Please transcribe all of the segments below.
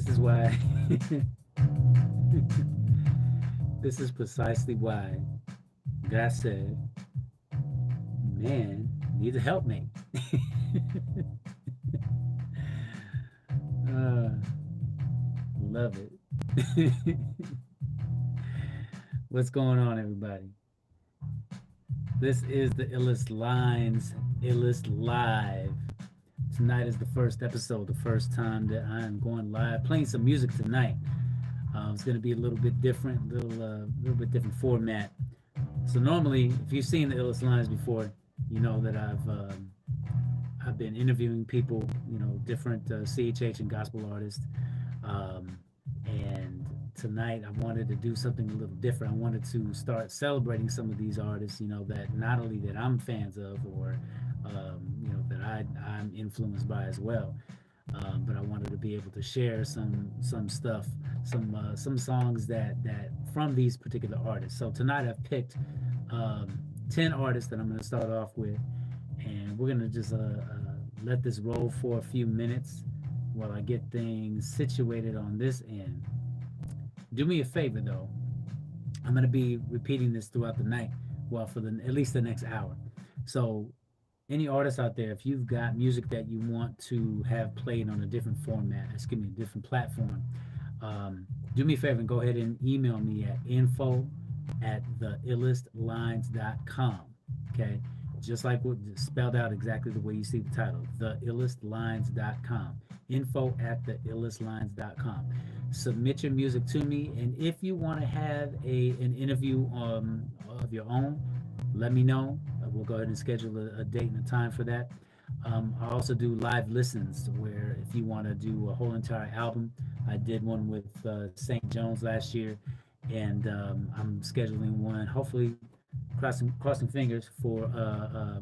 This is why. This is precisely why God said, man needs a helpmate. uh, love it. What's going on, everybody? This is the Illest Lines, Illest Live. Tonight is the first episode, the first time that I'm going live, playing some music tonight. It's going to be a little bit different, little bit different format. So normally, if you've seen the Illest Lines before, you know that I've been interviewing people, different CHH and gospel artists, and tonight I wanted to do something a little different. I wanted to start celebrating some of these artists, that not only that I'm fans of or that I'm influenced by as well, but I wanted to be able to share some stuff, some songs that from these particular artists. So tonight I've picked 10 artists that I'm going to start off with, and we're going to just let this roll for a few minutes while I get things situated on this end. Do me a favor though, I'm going to be repeating this throughout the night, well, for at least the next hour. So any artists out there, if you've got music that you want to have played on a different format, excuse me, a different platform, do me a favor and go ahead and email me at info@TheiLLestLIVE.com. Okay, just like what spelled out exactly the way you see the title, TheiLLestLIVE.com. info@TheiLLestLIVE.com. Submit your music to me, and if you want to have an interview of your own, let me know. We'll go ahead and schedule a date and a time for that. I also do live listens where if you want to do a whole entire album, I did one with St. Jones last year, and I'm scheduling one, hopefully crossing fingers for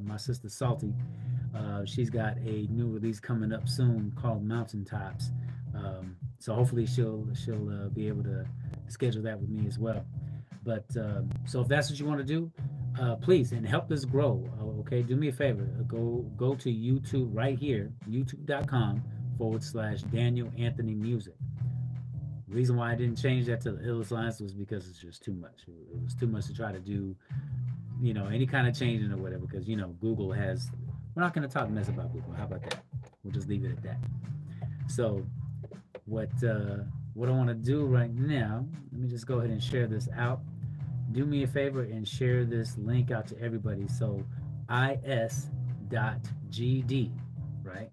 my sister Salty. She's got a new release coming up soon called Mountaintops. So hopefully she'll be able to schedule that with me as well. But so if that's what you want to do, please, and help this grow. Okay, do me a favor. Go to YouTube right here, youtube.com/Daniel Anthony Music. The reason why I didn't change that to the Illest Lines was because it's just too much. It was too much to try to do, any kind of changing or whatever, because Google has. We're not going to talk mess about Google. How about that? We'll just leave it at that. So what I want to do right now, let me just go ahead and share this out. Do me a favor and share this link out to everybody. So is.gd, right?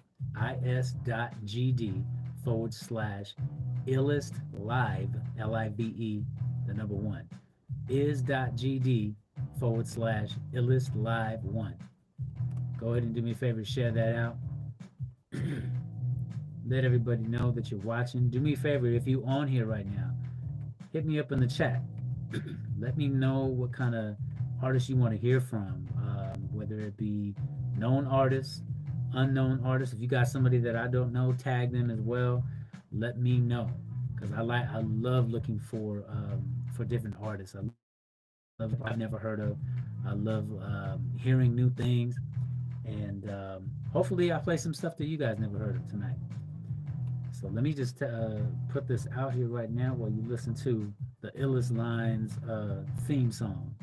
is.gd/Illest Live, LIVE, the number 1. is.gd/Illest Live 1. Go ahead and do me a favor, share that out. Let everybody know that you're watching. Do me a favor, if you're on here right now, hit me up in the chat. Let me know what kind of artists you want to hear from, whether it be known artists, unknown artists. If you got somebody that I don't know, tag them as well. Let me know, because I love looking for different artists. I love I've never heard of. I love hearing new things, and hopefully I play some stuff that you guys never heard of tonight. So let me just put this out here right now while you listen to the Illest Lines theme song.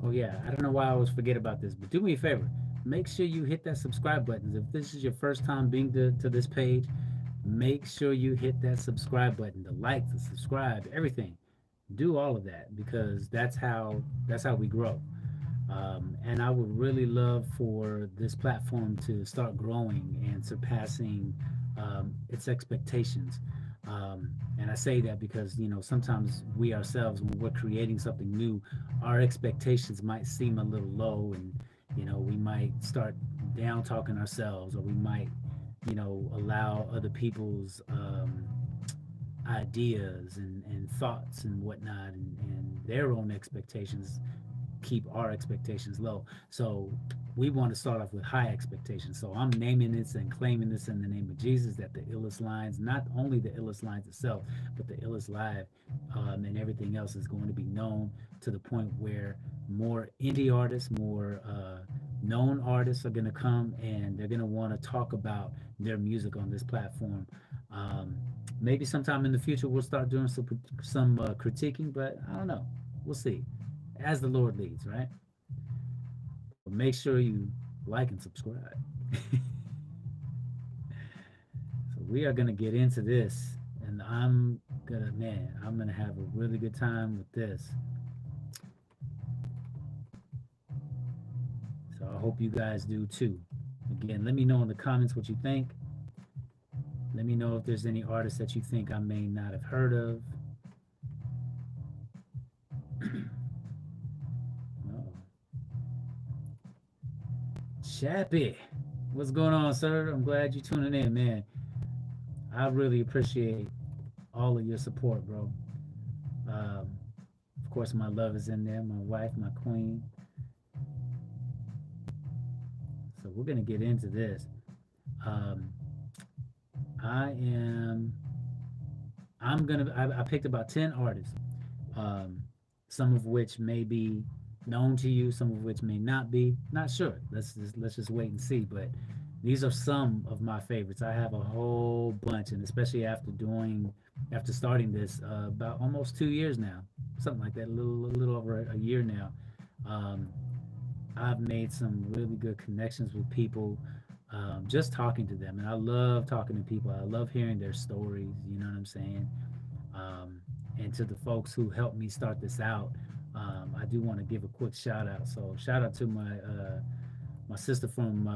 Oh yeah, I don't know why I always forget about this, but do me a favor. Make sure you hit that subscribe button. If this is your first time being to this page, make sure you hit that subscribe button, the like, the subscribe, everything. Do all of that because that's how we grow. And I would really love for this platform to start growing and surpassing its expectations. And I say that because sometimes we ourselves, when we're creating something new, our expectations might seem a little low, and we might start down talking ourselves, or we might allow other people's ideas and thoughts and whatnot, and their own expectations keep our expectations low. So we want to start off with high expectations. So I'm naming this and claiming this in the name of Jesus, that the illest lines, not only the illest lines itself, but the illest live, and everything else is going to be known to the point where more indie artists, more known artists are going to come, and they're going to want to talk about their music on this platform. Um, Maybe sometime in the future we'll start doing some critiquing, but I don't know. We'll see as the Lord leads, right? But make sure you like and subscribe. So we are gonna get into this, and I'm gonna have a really good time with this. So I hope you guys do too. Again, let me know in the comments what you think. Let me know if there's any artists that you think I may not have heard of. Oh, Chappie, what's going on, sir? I'm glad you're tuning in, man. I really appreciate all of your support, bro. Um, of course, my love is in there, my wife, my queen. So we're gonna get into this. Um, I am. I'm gonna. I picked about 10 artists, um, some of which may be known to you, some of which may not be. Not sure. Let's just wait and see. But these are some of my favorites. I have a whole bunch, and especially after starting this about almost 2 years now, something like that, a little over a year now. Um, I've made some really good connections with people, just talking to them, and I love talking to people. I love hearing their stories. You know what I'm saying? Um, and to the folks who helped me start this out, I do want to give a quick shout out. So shout out to my sister from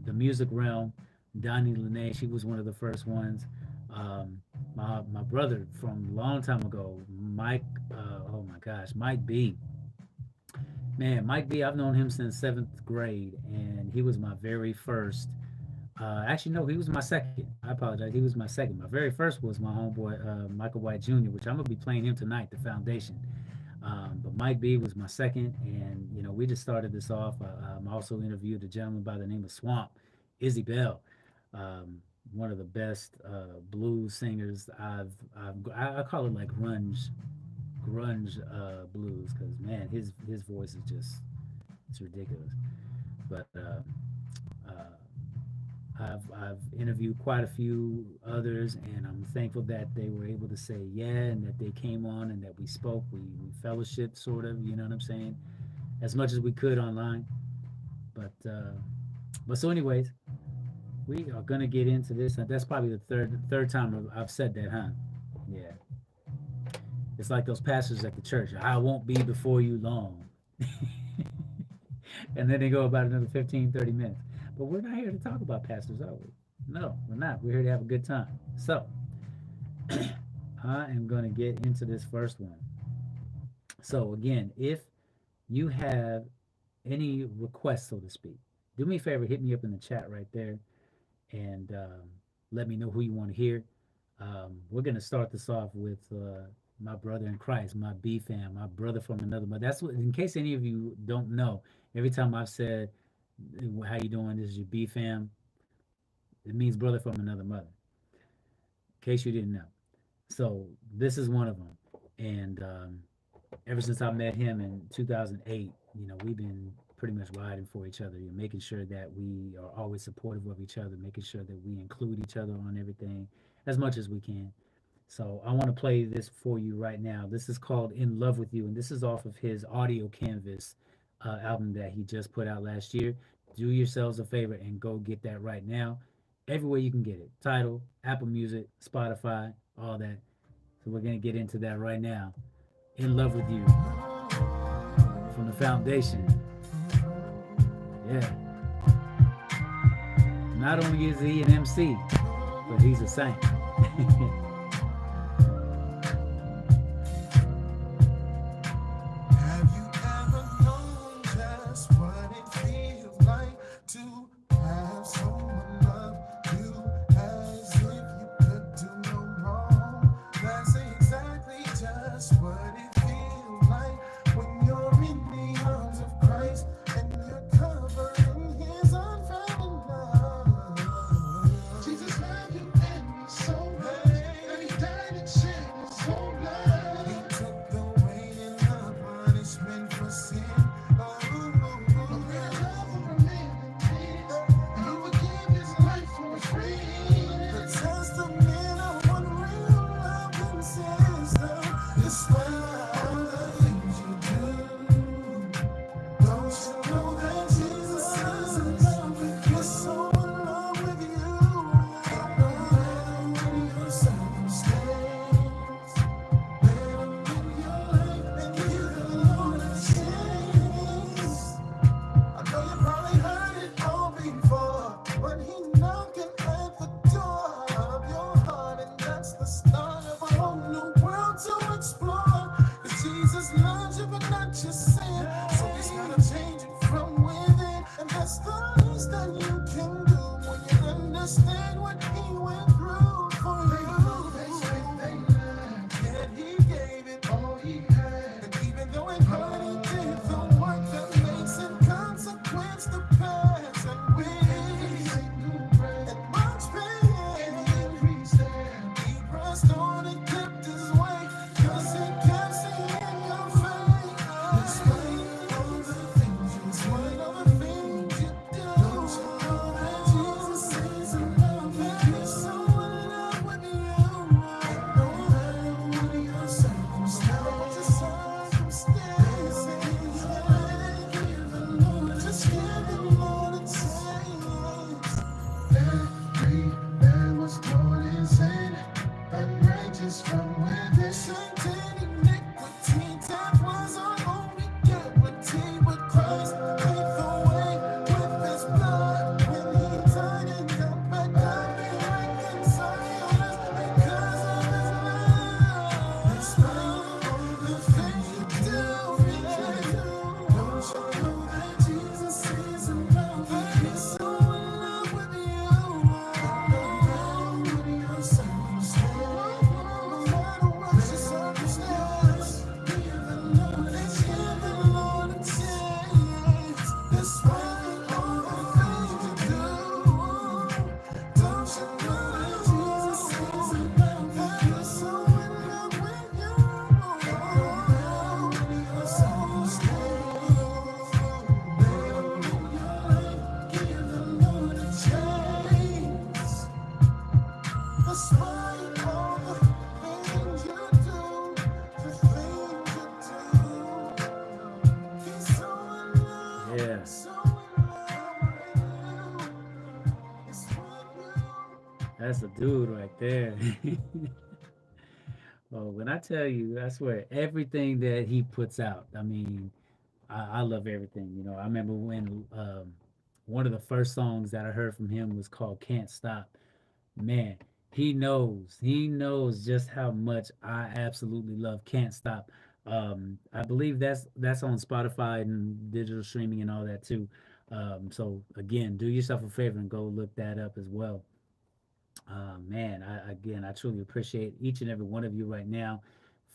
the music realm, Donnie Lene. She was one of the first ones. My brother from a long time ago, Mike. Oh my gosh, Mike B. Man, Mike B. I've known him since seventh grade, and he was my very first. Actually, no, he was my second. I apologize. He was my second. My very first was my homeboy Michael White Jr., which I'm gonna be playing him tonight. The Foundation. But Mike B was my second, and we just started this off. I also interviewed a gentleman by the name of Swamp, Izzy Bell, um, one of the best blues singers I call it like grunge blues, because man, his voice is just, it's ridiculous. But I've interviewed quite a few others, and I'm thankful that they were able to say yeah, and that they came on, and that we spoke, we fellowship sort of, you know what I'm saying, as much as we could online. But so anyways, we are gonna get into this, and that's probably the third time I've said that, huh? Yeah, it's like those pastors at the church. I won't be before you long. And then they go about another 15, 30 minutes. But we're not here to talk about pastors, are we? No, we're not. We're here to have a good time. So I am going to get into this first one. So again, if you have any requests, so to speak, do me a favor, hit me up in the chat right there, and let me know who you want to hear. We're going to start this off with my brother in Christ, my B fam, my brother from another mother. That's what, in case any of you don't know, every time I've said, how you doing? This is your B fam. It means brother from another mother. In case you didn't know. So this is one of them. And ever since I met him in 2008, we've been pretty much riding for each other, making sure that we are always supportive of each other, making sure that we include each other on everything as much as we can. So I want to play this for you right now. This is called In Love With You, and this is off of his Audio Canvas album that he just put out last year. Do yourselves a favor and go get that right now. Everywhere you can get it. Tidal, Apple Music, Spotify, all that. So we're going to get into that right now. In Love With You from the Foundation. Yeah. Not only is he an MC, but he's a saint. Have you ever known just what it feels like to have someone love you as if you could do no wrong? That's exactly just what it feels like when you're in the arms of Christ and you're covered in His unfailing love. Jesus loved you and so much that He died and shed His own blood. He took the weight and the punishment for sin. Oh, a greater love for a man than this, and He would give His life for free. The testament of what real love consists of. Despite all the things you do, don't you know that Jesus is in love with you? So in love with you. No matter what your circumstance, let Him in your life and give the Lord a chance. I know you probably heard it all before, but He knocking at the door of your heart, and that's the start of a whole new world to explore. 'Cause Jesus loves you, but not your sin, so He's gonna change it from within, and that's the least that you can do when you understand what He went through for you. Yet He gave it all He had, and even though it hurt, He did the work that makes it consequence to pass, and with and much pain, He pressed on and kept His way, 'cause He kept seeing your faith. Despite all the things you do, don't you know that Jesus is in love with you? So in love with you. No matter what your circumstances, give the Lord, just give the Lord a chance. Every man was born in sin, unrighteous from within. Sainted iniquity, death was our only guarantee. But Christ paid the way with His blood when He died and got back up and reconciled us because of His love. Despite all the things you do, don't you know that Jesus is in love with you? So in love with you. No matter your circumstance, no matter what your circumstance, give the Lord a chance. Despite all the things you do, don't you know that Jesus is in love with you? So in love with you. No matter your circumstance, let Him in your life, give the Lord a chance. Despite all the things you do, the things you do, He's so in Yeah. love, so in love with you. It's with you. That's a dude right there. Well, when I tell you, I swear, everything that he puts out, I mean, I love everything. You know, I remember when one of the first songs that I heard from him was called Can't Stop. Man, he knows just how much I absolutely love Can't Stop. I believe that's on Spotify and digital streaming and all that too. So again, do yourself a favor and go look that up as well. Man, I truly appreciate each and every one of you right now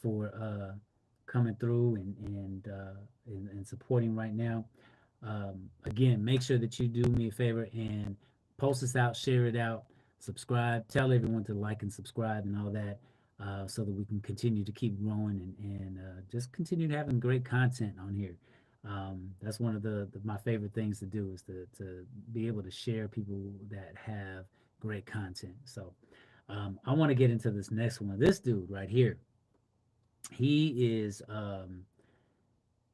for coming through and supporting right now. Again, make sure that you do me a favor and post this out, share it out, subscribe, tell everyone to like and subscribe and all that, so that we can continue to keep growing and just continue having great content on here. That's one of my favorite things to do is to be able to share people that have great content. So, I want to get into this next one. This dude right here, he is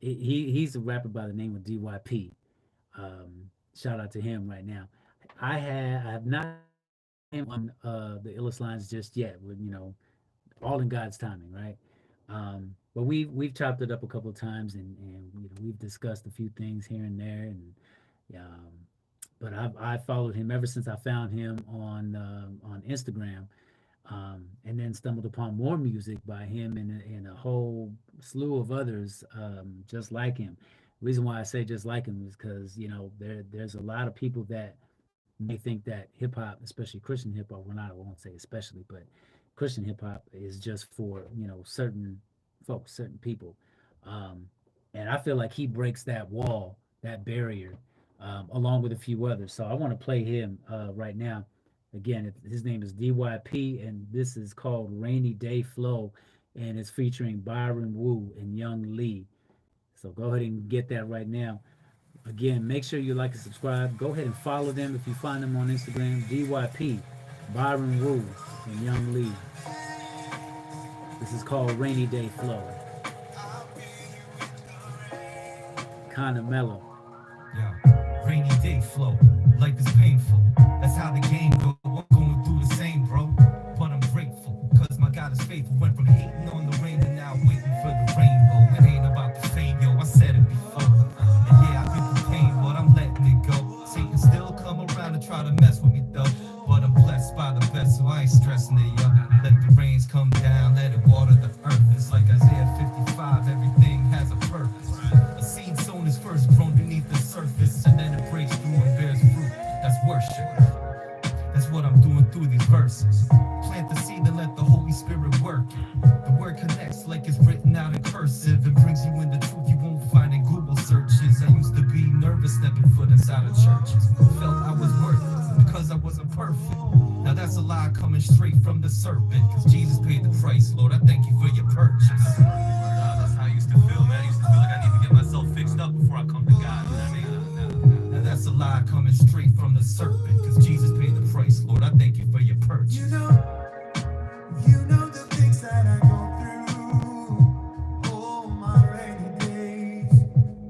he's a rapper by the name of DYP. Shout out to him right now. I have not heard him on the illest lines just yet. With all in God's timing, right? But we've chopped it up a couple of times, and we've discussed a few things here and there, and um, but I followed him ever since I found him on Instagram, and then stumbled upon more music by him and a whole slew of others just like him. The reason why I say just like him is because there's a lot of people that may think that hip hop, especially Christian hip hop, well, not I won't say especially, but Christian hip hop is just for certain folks, certain people, um, and I feel like he breaks that wall, that barrier, along with a few others. So I want to play him right now. Again, his name is DYP, and this is called Rainy Day Flow, and it's featuring Byron Wu and Young Lee. So go ahead and get that right now. Again, make sure you like and subscribe. Go ahead and follow them if you find them on Instagram. DYP, Byron Wu, and Young Lee. This is called Rainy Day Flow. Kinda mellow. Yeah, rainy day flow. Life is painful. That's how the game go. I'm going through the same, bro. But I'm grateful, cause my God is faithful. Went from hating on the rain to now waiting for the rainbow. It ain't about the fame, yo. I said it before. And yeah, I've been through pain, but I'm letting it go. Satan still come around and try to mess with me, though. But I'm blessed by the best, so I ain't stressing it, yo. Let the rains come down, let it water the earth. It's like Isaiah 55, everything has a purpose. A seed sown is first grown beneath the surface, and then it breaks through and bears fruit. That's worship. That's what I'm doing through these verses. Plant the seed and let the Holy Spirit work it. The word connects like it's written out in cursive. It brings you in the truth you won't find in Google searches. I used to be nervous stepping foot inside of churches. Felt I was worth it because I wasn't perfect. Now that's a lie coming straight from the serpent. Cause Jesus paid the price, Lord. I thank you for your purchase. That's how I used to feel, man. I used to feel like I need to get myself fixed up before I come to God. You know what I mean? Now that's a lie coming straight from the serpent. Cause Jesus paid the price, Lord. I thank you for your purchase. You know the things that I go through. Oh, my rainy days.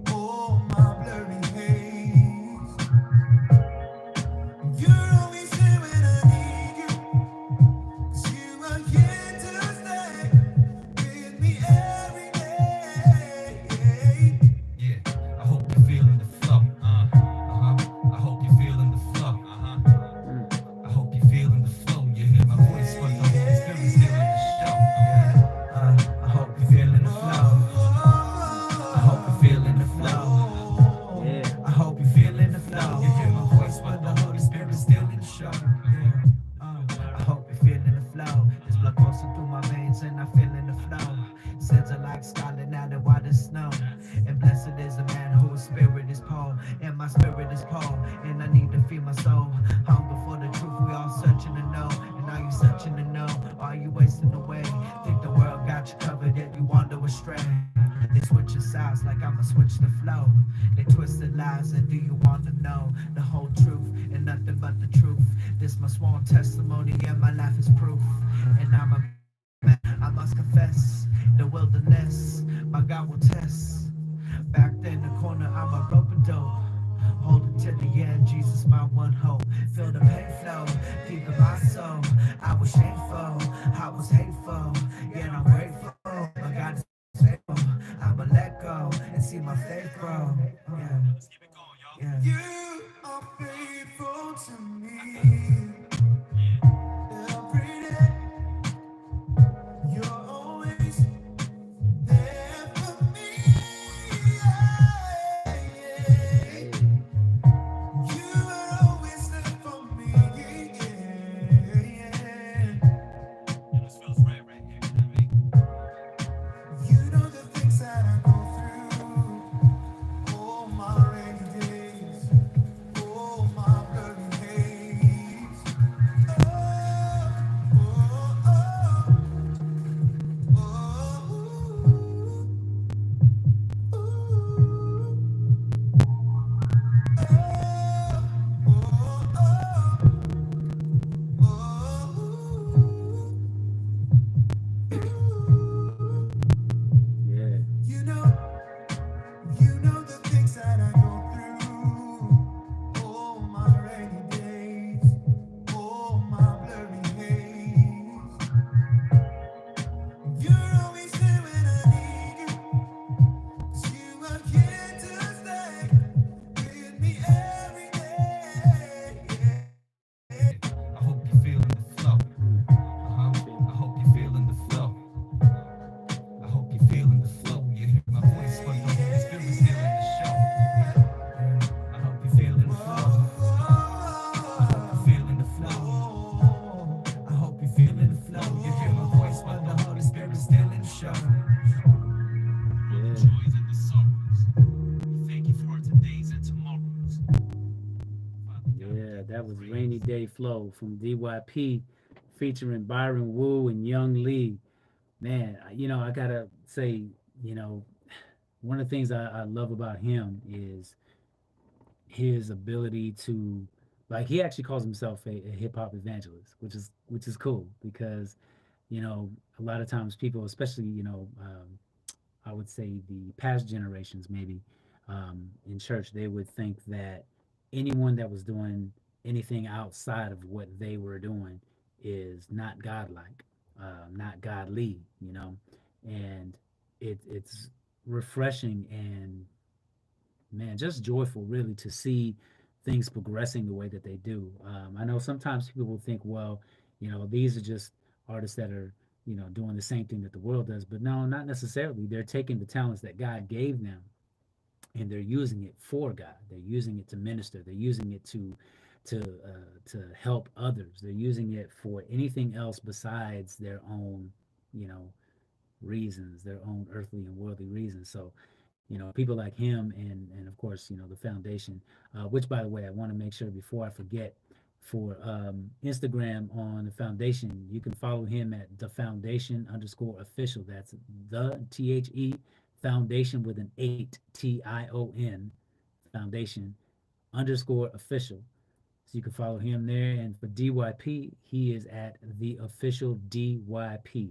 Oh, my blurry haze. You're always here when I need you. 'Cause you are here to stay with me every day. Yeah, I hope you're feeling the flow. I hope you're feeling the flow. I hope you're feeling the flow. You hear my voice, but the Holy Spirit's still in the show. I hope you're feeling the flow. I hope you're feeling the flow. Yeah. I hope you're feeling the flow. You hear my voice, but the Holy Spirit's still in the show. I hope you're feeling the flow. There's blood coursing through my veins and I'm feeling the flow. Sins are like scarlet now they're white as snow. And blessed is the man whose spirit is Paul. And my spirit is Paul. And I need to feed my soul. Hunger for the truth, we all searching to know. And are you searching to know? Are you wasting away? Think the world got you covered yet you wander astray. They switching sides like I'ma switch the flow. They twisted lies and do you want to know the whole truth and nothing but the truth? This my sworn testimony and my life is proof. And I'm a man, I must confess the wilderness my God will test. Back in the corner I'm a rope dope. Hold it to the end, Jesus my one hope. Feel the pain flow deep in my soul. I was shameful, I was hateful, yet I'm grateful. My God is faithful. I'ma let go and see my faith grow. Yeah. You are faithful to me. Every day. You're always there for me. Yeah. You are always there for me. Yeah. This feels right here. You know what I mean? You know the things that I go through. that was Rainy Day Flow from DYP featuring Byron Wu and Young Lee. Man, I gotta say, you know, one of the things I love about him is his ability to, like, he actually calls himself a hip hop evangelist, which is cool because, a lot of times people, especially, I would say the past generations, maybe in church, they would think that anyone that was doing anything outside of what they were doing is not godlike, not godly, and it's refreshing and, man, just joyful, really, to see things progressing the way that they do. I know sometimes people will think, well, these are just artists that are, doing the same thing that the world does, but no, not necessarily. They're taking the talents that God gave them and they're using it for God. They're using it to minister. They're using it to help others. They're using it for anything else besides their own, you know, reasons, their own earthly and worldly reasons. So, people like him and of course, the foundation, which, by the way, I want to make sure before I forget, for Instagram on the foundation, you can follow him at the foundation underscore official. That's the THE foundation with an 8 TION foundation underscore official. So you can follow him there. And for DYP, he is at the official DYP.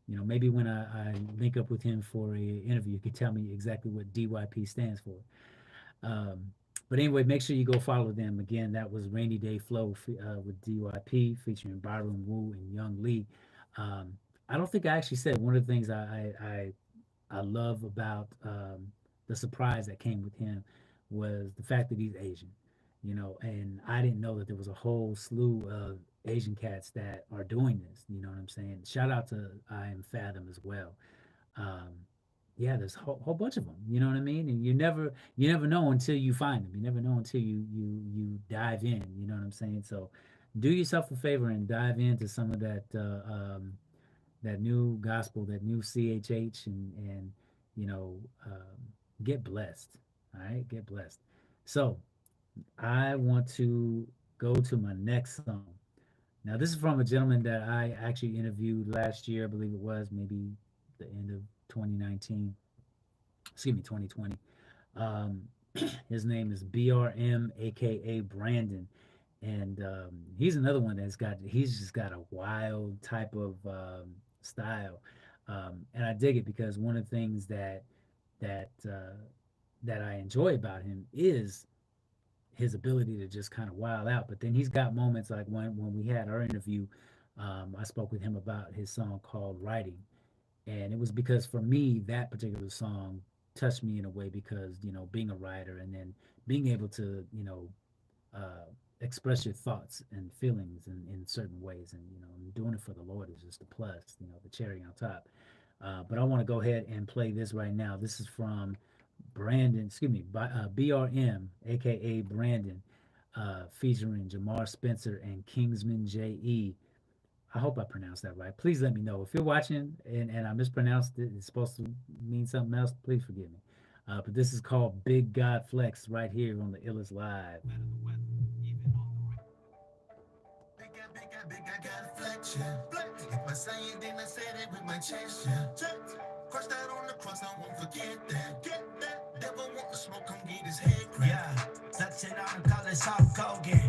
Maybe when I link up with him for a interview, you can tell me exactly what DYP stands for. But anyway, make sure you go follow them. Again, that was Rainy Day Flow with DYP featuring Byron Wu and Young Lee. I don't think I actually said one of the things I love about the surprise that came with him was the fact that he's Asian, and I didn't know that there was a whole slew of Asian cats that are doing this. You know what I'm saying? Shout out to I.AM.D.ANTHONY as well. Um, yeah, there's a whole bunch of them. You know what I mean? And you never know until you find them. You never know until you dive in. You know what I'm saying? So, do yourself a favor and dive into some of that new gospel, that new CHH, and you know, get blessed. All right, get blessed. So, I want to go to my next song. Now, this is from a gentleman that I actually interviewed last year, I believe it was, maybe the end of 2019, excuse me, 2020. Um, his name is BRM, aka Brandon, and he's another one he's just got a wild type of style, and I dig it because one of the things that that I enjoy about him is his ability to just kind of wild out. But then he's got moments like when we had our interview, I spoke with him about his song called Writing. And it was because for me, that particular song touched me in a way because, being a writer and then being able to, uh, express your thoughts and feelings in certain ways. And, doing it for the Lord is just a plus, the cherry on top. But I want to go ahead and play this right now. This is from Brandon, excuse me, BRM, aka Brandon, featuring Jamar Spencer and Kingsman J.E. I hope I pronounced that right. Please let me know. If you're watching and I mispronounced it, it's supposed to mean something else, please forgive me. But this is called Big God Flex right here on the Illest Live. Big, I got flex, yeah. If I say it, then I said it with my chest, yeah. Crush that on the cross, I won't forget that. Get that. Devil want to smoke, come get his head cracked. Yeah, touching on the colors, Hulk Hogan.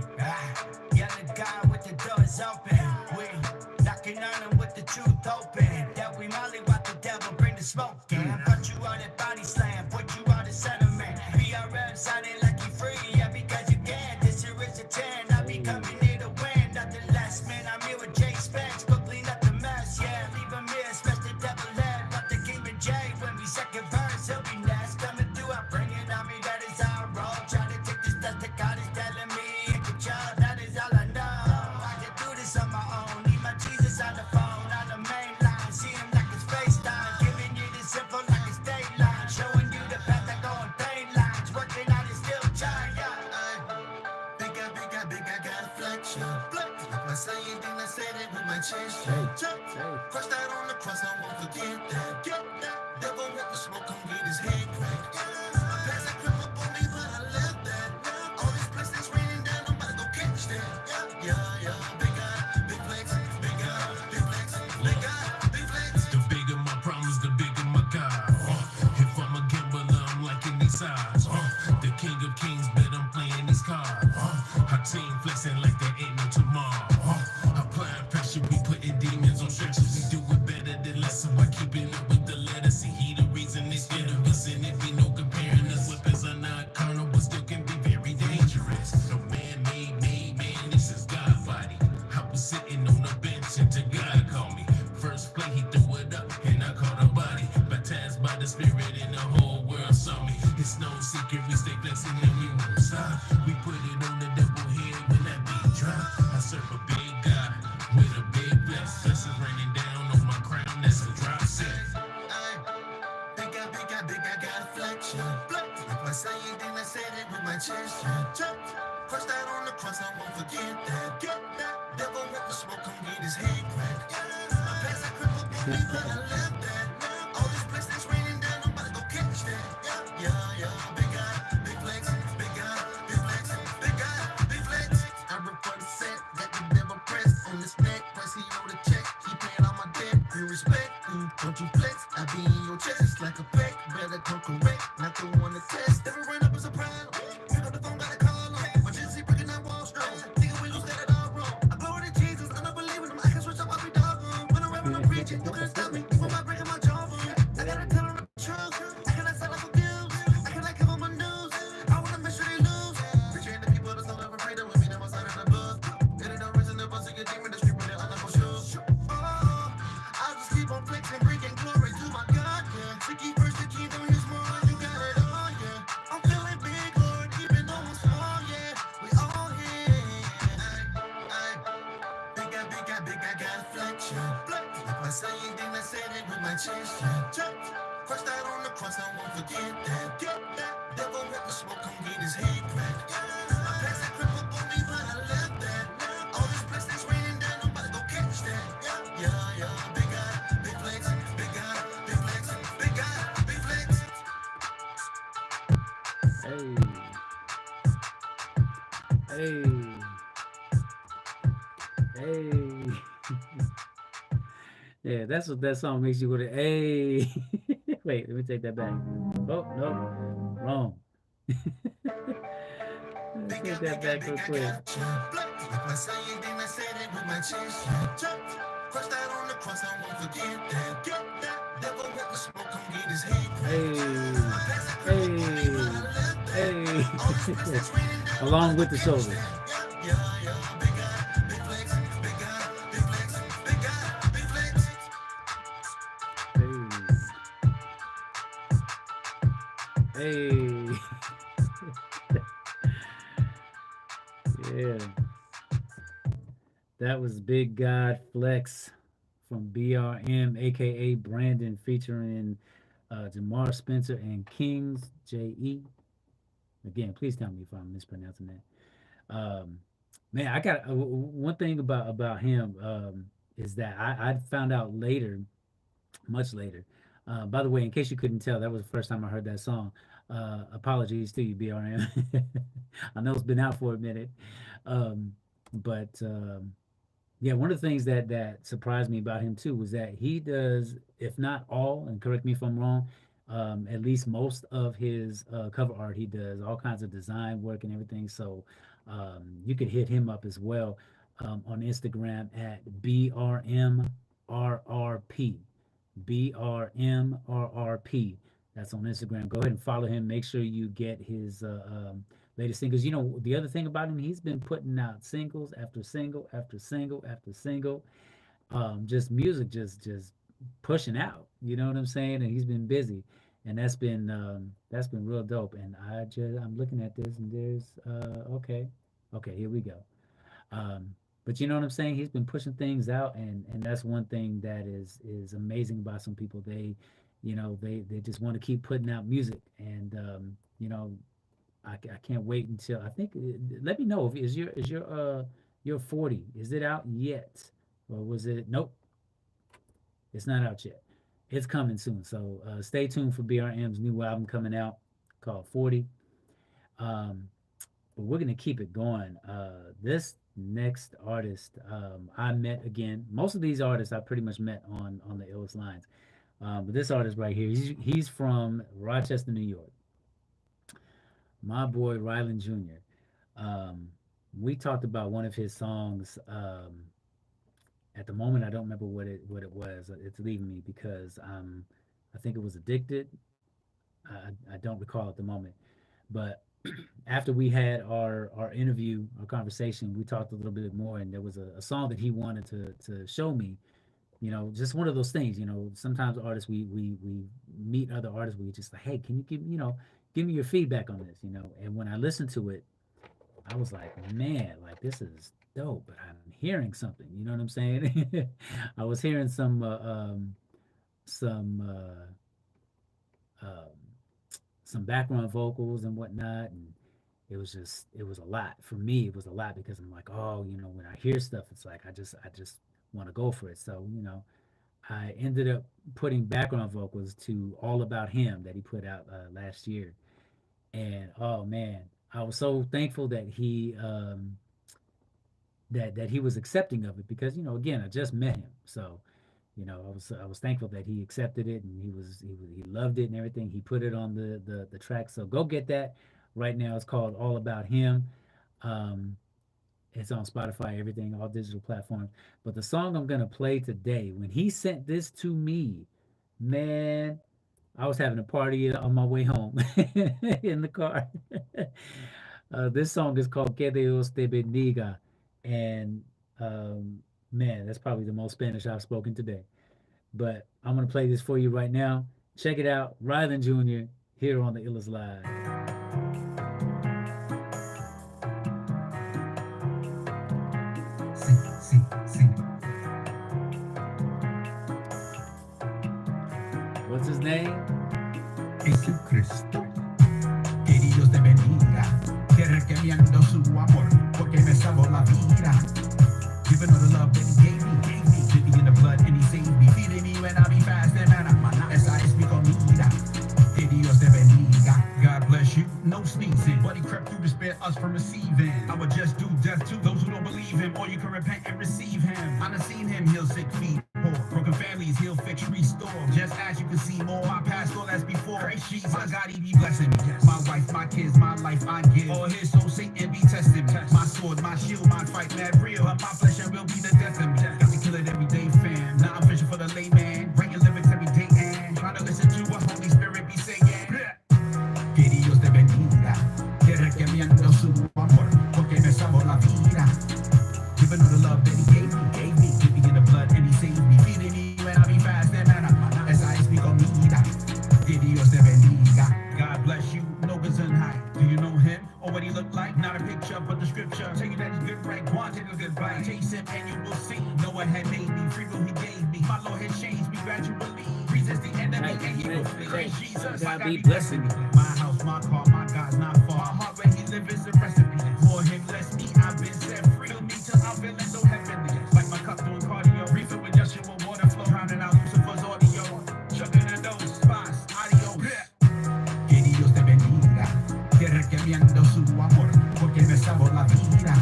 Yeah, the guy with the doors open. We knocking on him with the truth open. That we molly what the devil bring the smoke in. I put you on that body slam, put you on the sentiment. BRM sounding like you free, yeah, because you can. This year is a 10, I be coming here to win. Nothing less, man, I'm here with Jay Spence. Go clean up the mess, yeah, leave him here, smash the devil head. Not the king of Jay, when we second verse, he'll be next. Coming through, I bring it on me, that is how I roll. Trying to take this stuff that God is telling me. In control, that is all I know. I can do this on my own, need my Jesus on the phone, on the main line. See him like it's FaceTime, giving you this info like it's Dayline. Showing you the path that go on pain lines. Working on it, still trying, yeah. Big, I got flex, yeah. If I say it, then I said it with my chest, yeah. Crush that on the cross, I won't forget that. Get that. Devil want to smoke, come get his head cracked. My past that grip up on me, but I left that. All these blessings raining down on my card. Our team flexing like there ain't no tomorrow. Applying pressure, we putting demons on stretchers. We do it better than less, so I keep it up with the letter. See, he the reason they scared of us, and it be no comparing us. Weapons are not carnal, but still can be very dangerous. No man made, man, this is God body. I was sitting on a bench until God called me. First play, he threw it up, and I caught a body. Baptized by the Spirit, and the whole world saw me. It's no secret, we stay flexing and we won't stop. We put it on the double head when that beat drop. I serve a big God with a big flex. Blessings raining down on my crown, that's a drop set. Big I got flexion. If I say it, then I said it with my chest. Crushed out on the cross, I won't forget that. Devil with the smoke, come get his head cracked. My past, I crippled me, but I left that. All these blessings raining down, I'm about to go catch that. Yeah, big guy, big flex, big guy, big flex, big guy, big flex. I report the set, got the devil pressed on this neck. Plus he know the check, he paying all my debt. You respect, don't you flex? I be in your chest, it's like a peck. Better come correct, not the one to test. Never ran up as a problem. Pick up the phone, gotta call him. My Gen Z breaking down Wall Street. Thinking we lose, got it all wrong. I glory to Jesus, I don't believe in him. I can switch up, I'll be dog on. When I'm rapping, I'm preaching, you couldn't stop me. Even by breaking my jaw on. I gotta tell them the truth. I cannot sell like abuse. I cannot cover my news. I wanna make sure they lose. Preaching the people that's not ever afraid of me, that was out of the book. It ain't no reason to bust a good team in the street when they're on the shoes. I'll just keep on flexing, bringing glory to my God, yeah. Seeking first the kingdom, here's more, you got it all, yeah. I'm feeling big, Lord, even though I'm small, yeah. We all here, big, I got flexion. If I say it, then I said it with my chest, yeah. Crushed out on the cross, I won't forget that. Devil with the smoke, come get his head cracked. My past, I crippled me, but I left that. All these blessings raining down, I'm about to go catch that. Yeah, big guy, big flex, big guy, big flex, big guy, big flex. Hey. Yeah, that's what that song makes you go to. Hey. Wait, let me take that back. Oh no, wrong. Let's take that back real quick. If I say it, then I said it with my chest. Crushed out on the cross, I won't forget that. Devil with the smoke, come get his head. Hey. Along with the shoulders. Big guy, big flex, big guy, big flex, big guy, big flex. Hey. Yeah. That was Big God Flex from BRM, aka Brandon, featuring Jamar Spencer and Kings J.E. Again, please tell me if I'm mispronouncing that. Man, I got one thing about him is that I found out later, much later. By the way, in case you couldn't tell, that was the first time I heard that song. Apologies to you, BRM. I know it's been out for a minute, but yeah, one of the things that surprised me about him too was that he does, if not all, and correct me if I'm wrong, at least most of his cover art. He does all kinds of design work and everything. So you could hit him up as well on Instagram at BRMRRP. BRMRRP. That's on Instagram. Go ahead and follow him. Make sure you get his latest singles. You know, the other thing about him, he's been putting out singles after single after single after single. Just music, just pushing out. You know what I'm saying? And he's been busy, and that's been real dope. And I'm looking at this, and there's okay, here we go. But you know what I'm saying? He's been pushing things out, and that's one thing that is amazing about some people. They, you know, they just want to keep putting out music, and you know, I can't wait until I think. Let me know if your 40, is it out yet, or was it? Nope, it's not out yet. It's coming soon, so stay tuned for BRM's new album coming out called 40. But we're gonna keep it going. This next artist I met again. Most of these artists I pretty much met on the illest lines. But this artist right here, he's from Rochester, New York. My boy Ryland Jr. Um, we talked about one of his songs. At the moment, I don't remember what it was. It's leaving me because I think it was Addicted. I don't recall at the moment, but after we had our interview, our conversation, we talked a little bit more, and there was a song that he wanted to show me. You know, just one of those things. You know, sometimes artists we meet other artists, we just like, hey, can you give me your feedback on this? You know, and when I listened to it, I was like, man, like this is dope, but I'm hearing something. You know what I'm saying? I was hearing some um, some background vocals and whatnot, and it was a lot for me. It was a lot because I'm like, oh, you know, when I hear stuff, it's like I just want to go for it. So you know, I ended up putting background vocals to "All About Him" that he put out last year, and oh man, I was so thankful that he was accepting of it because you know, again, I just met him, so you know, I was thankful that he accepted it and he loved it and everything. He put it on the track. So go get that right now. It's called All About Him. Um, it's on Spotify, everything, all digital platforms. But the song I'm gonna play today, when he sent this to me, man, I was having a party on my way home in the car. This song is called Que Dios te bendiga, and um, man, that's probably the most Spanish I've spoken today. But I'm gonna play this for you right now. Check it out, Ryland Jr. here on the Illest Live. Sí, sí, sí. What's his name? Jesucristo. Que Dios te bendiga, que recomiendo su amor, porque me salvó la vida. Giving all the love that he gave me, dipping in the blood and he saved me, feeding me when I be fasting, man, esa es mi comida. Que Dios te bendiga, God bless you, no sneezing, but he crept through to spare us from receiving. I would just do death to those who don't believe him, or you can repent and receive him. I done seen him heal sick feet, poor, broken families, heal, fix, restore. Just as you can see more, I passed all as before. Christ Jesus, my God, he be blessing me. My wife, my kids, my life I give. All his soul, Satan be testing me. My sword, my shield, my fight, mad real. But my flesh and will be the death of me. Got to kill it every day, fam. Now I'm fishing for the layman, writing lyrics every day and trying to listen to what Holy Spirit be saying. Que Dios te bendiga, que recomiendo su amor, porque me salvó la vida. Giving all the love that he gave me, dipping in the blood and he saved me, feeding me when I be fasting, man, esa es mi comida. Que Dios te bendiga, God bless you, no high. Do you know him or what he look like? Not a picture, but the scripture. Tell you that he's good, right? Go on, take a good bite. Taste him and you will see. Noah had made me, free will he gave me. My Lord had changed me gradually. Resist the enemy and he will flee. Praise Jesus, my God be blessing me. My house, my car, my God's not far. My heart where he live is a recipe. More him, less me, I've been set free. Fill me till I'm feeling so heavenly. Like my cup doing cardio. Refill with Joshua water flow. Drowning out Lucifer's audio. Chugging in those spots. Adios. Que Dios te bendiga, que recomiendo su amor, porque me salvó la vida.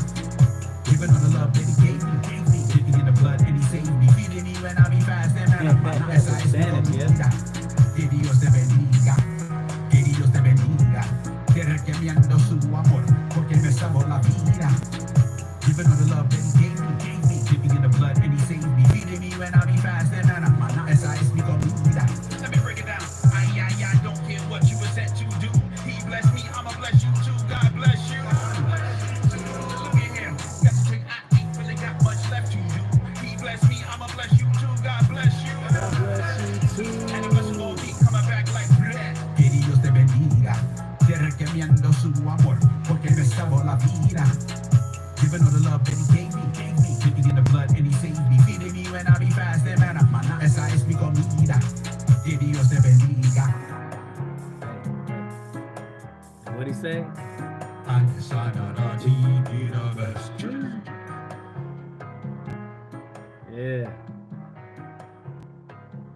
Giving all the love that he gave me, dipping in the blood and he saved me, feeding me when I be fasting, man, esa es mi comida. Que Dios te bendiga, que Dios te bendiga, que recomiendo su amor, porque me salvó la vida. Giving all the love that he gave me, dipping in the blood and he saved me, feeding me when I be fasting, man, esa es mi comida. Let me break it down. I don't care what you were sent to do. He blessed me, I'ma bless you too. God bless you. Look at him. Got the thing I ain't really got much left to do. He blessed me, I'ma bless you too. God bless you. God bless you And the too. blessing will be coming back like that. Que Dios te bendiga, que recomiendo su amor, porque me salvó la vida. Giving all the love that he gave me, dipping in the blood and he saved me, feeding me when I be fasting, man, esa es mi comida. Que Dios te bendiga. What'd he say? Yeah,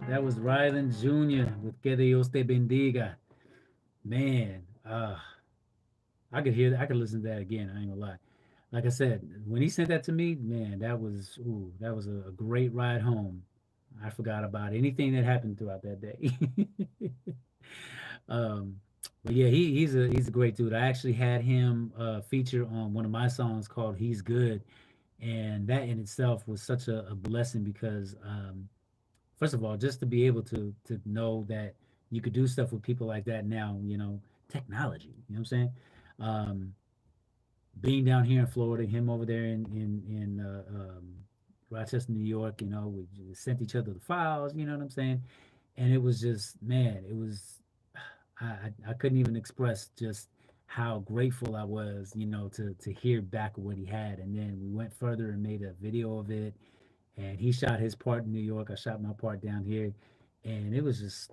that was Ryland Jr. with Que Dios te bendiga. Man, I could hear that. I could listen to that again. I ain't gonna lie. Like I said, when he sent that to me, man, that was a great ride home. I forgot about anything that happened throughout that day. um, But yeah, he's a great dude. I actually had him feature on one of my songs called "He's Good," and that in itself was such a blessing because first of all, just to be able to know that you could do stuff with people like that now, technology, you know what I'm saying? Um, Being down here in Florida, him over there in Rochester, New York, we just sent each other the files, you know what I'm saying? And it was just, man, it was, I couldn't even express just how grateful I was, to hear back what he had. And then we went further and made a video of it, and he shot his part in New York. I shot my part down here, and it was just,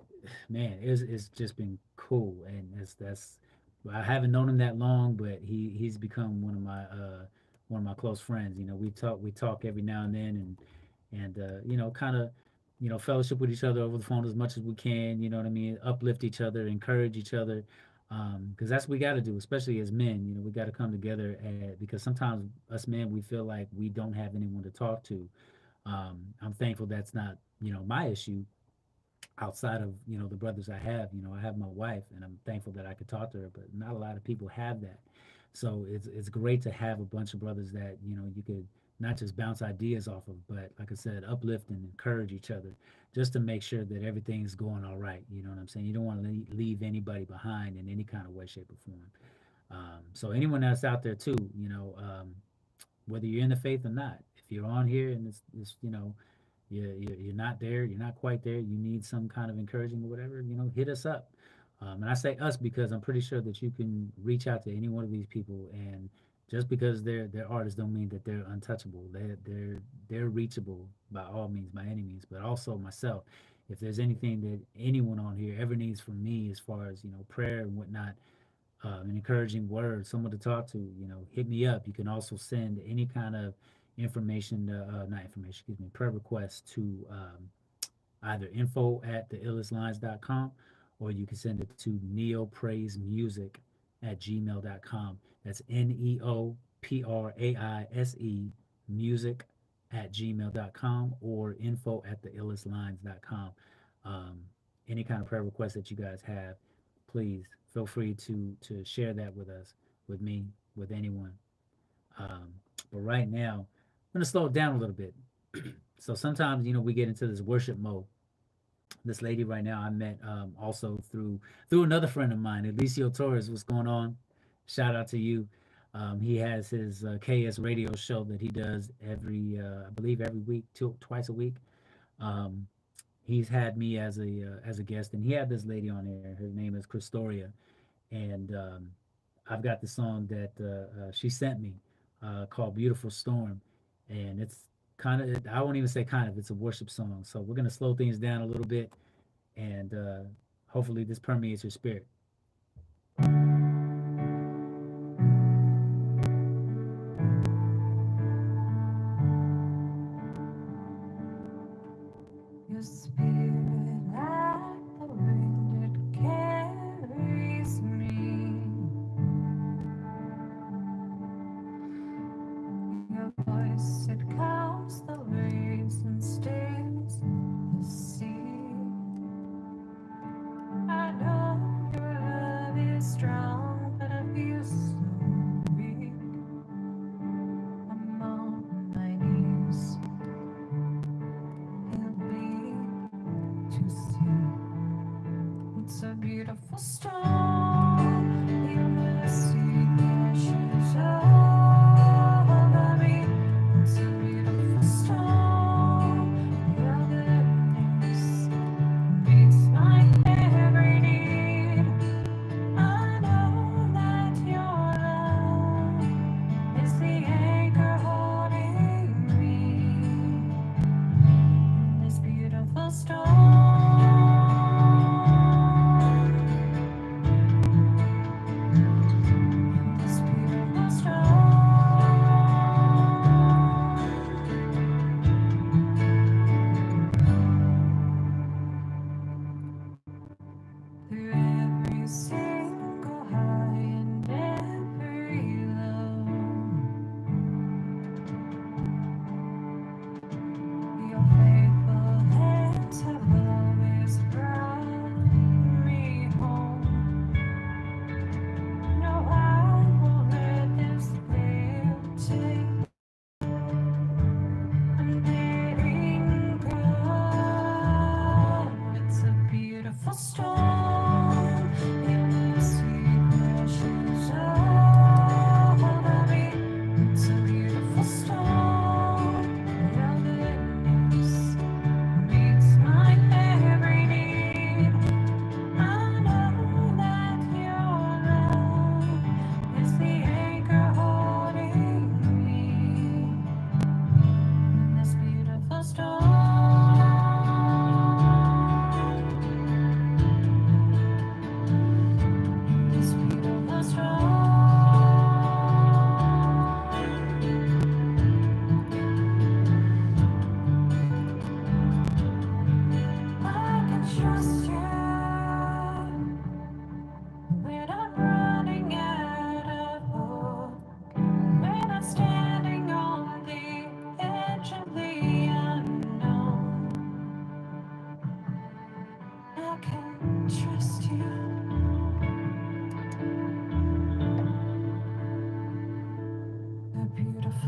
man, it's just been cool. And that's I haven't known him that long, but he's become one of my close friends. We talk every now and then, and kind of fellowship with each other over the phone as much as we can. You know what I mean? Uplift each other, encourage each other. Because that's what we got to do, especially as men. We got to come together, because sometimes us men, we feel like we don't have anyone to talk to. I'm thankful that's not my issue outside of the brothers I have. I have my wife, and I'm thankful that I could talk to her, but not a lot of people have that. So it's great to have a bunch of brothers that you could not just bounce ideas off of, but like I said, uplift and encourage each other, just to make sure that everything's going all right. You know what I'm saying? You don't want to leave anybody behind in any kind of way, shape, or form. So anyone that's out there too, whether you're in the faith or not, if you're on here and it's you're not there, you're not quite there, you need some kind of encouraging or whatever, hit us up. And I say us because I'm pretty sure that you can reach out to any one of these people, and just because they're artists don't mean that they're untouchable. They're reachable by all means, by any means. But also myself, if there's anything that anyone on here ever needs from me as far as prayer and whatnot, an encouraging word, someone to talk to, hit me up. You can also send any kind of information, not information, excuse me, prayer requests to either info@theillestlines.com, or you can send it to neopraisemusic@gmail.com. That's NEOPRAISE music@gmail.com, or info@theillestlines.com. Um, any kind of prayer requests that you guys have, please feel free to share that with us, with me, with anyone. Um, but right now, I'm gonna slow it down a little bit. So sometimes we get into this worship mode. This lady right now I met also through another friend of mine, Alicio Torres. What's going on? Shout out to you. He has his KS radio show that he does I believe every week, twice a week. Um, he's had me as a guest, and he had this lady on there. Her name is Christoria, and I've got the song that she sent me called "Beautiful Storm," and it's kind of, I won't even say kind of, it's a worship song. So we're gonna slow things down a little bit, and hopefully this permeates your spirit. Your spirit like the wind, it carries me. Your voice, it calms the waves and stills the sea. I know your love is strong, but I feel so weak. I'm on my knees, help me to see. It's a beautiful storm. Your mercy washes over me. It's a beautiful storm.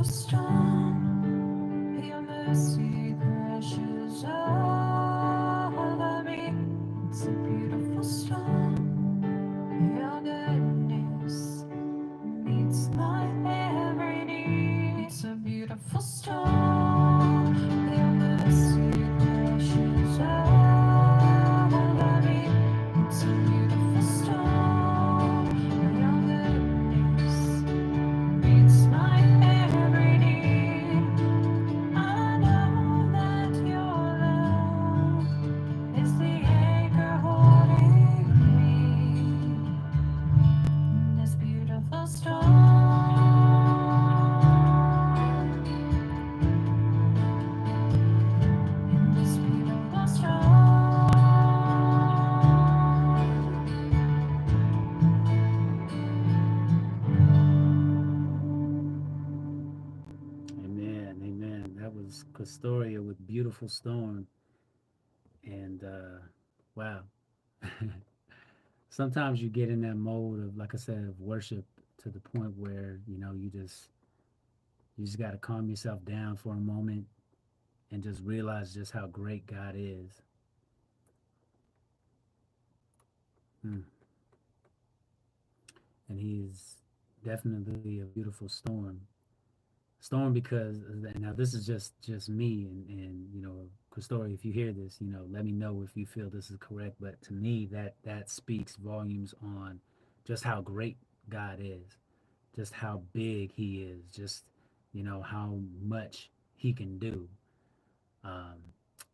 beautiful storm. Your mercy crashes over me. It's a beautiful storm. Your goodness meets my every need. It's a beautiful storm. Your mercy crashes over me. It's a beautiful storm. Your goodness meets my every need. I know that your love is the anchor holding me in this beautiful storm. In this beautiful storm. Amen. Amen. That was Castoria with Beautiful Storm. And wow. Sometimes you get in that mode of, like I said, of worship to the point where, you just got to calm yourself down for a moment and just realize just how great God is. And he's definitely a beautiful storm. Storm because now this is just me and Christori, if you hear this, let me know if you feel this is correct. But to me, that speaks volumes on just how great God is, just how big He is, just how much He can do.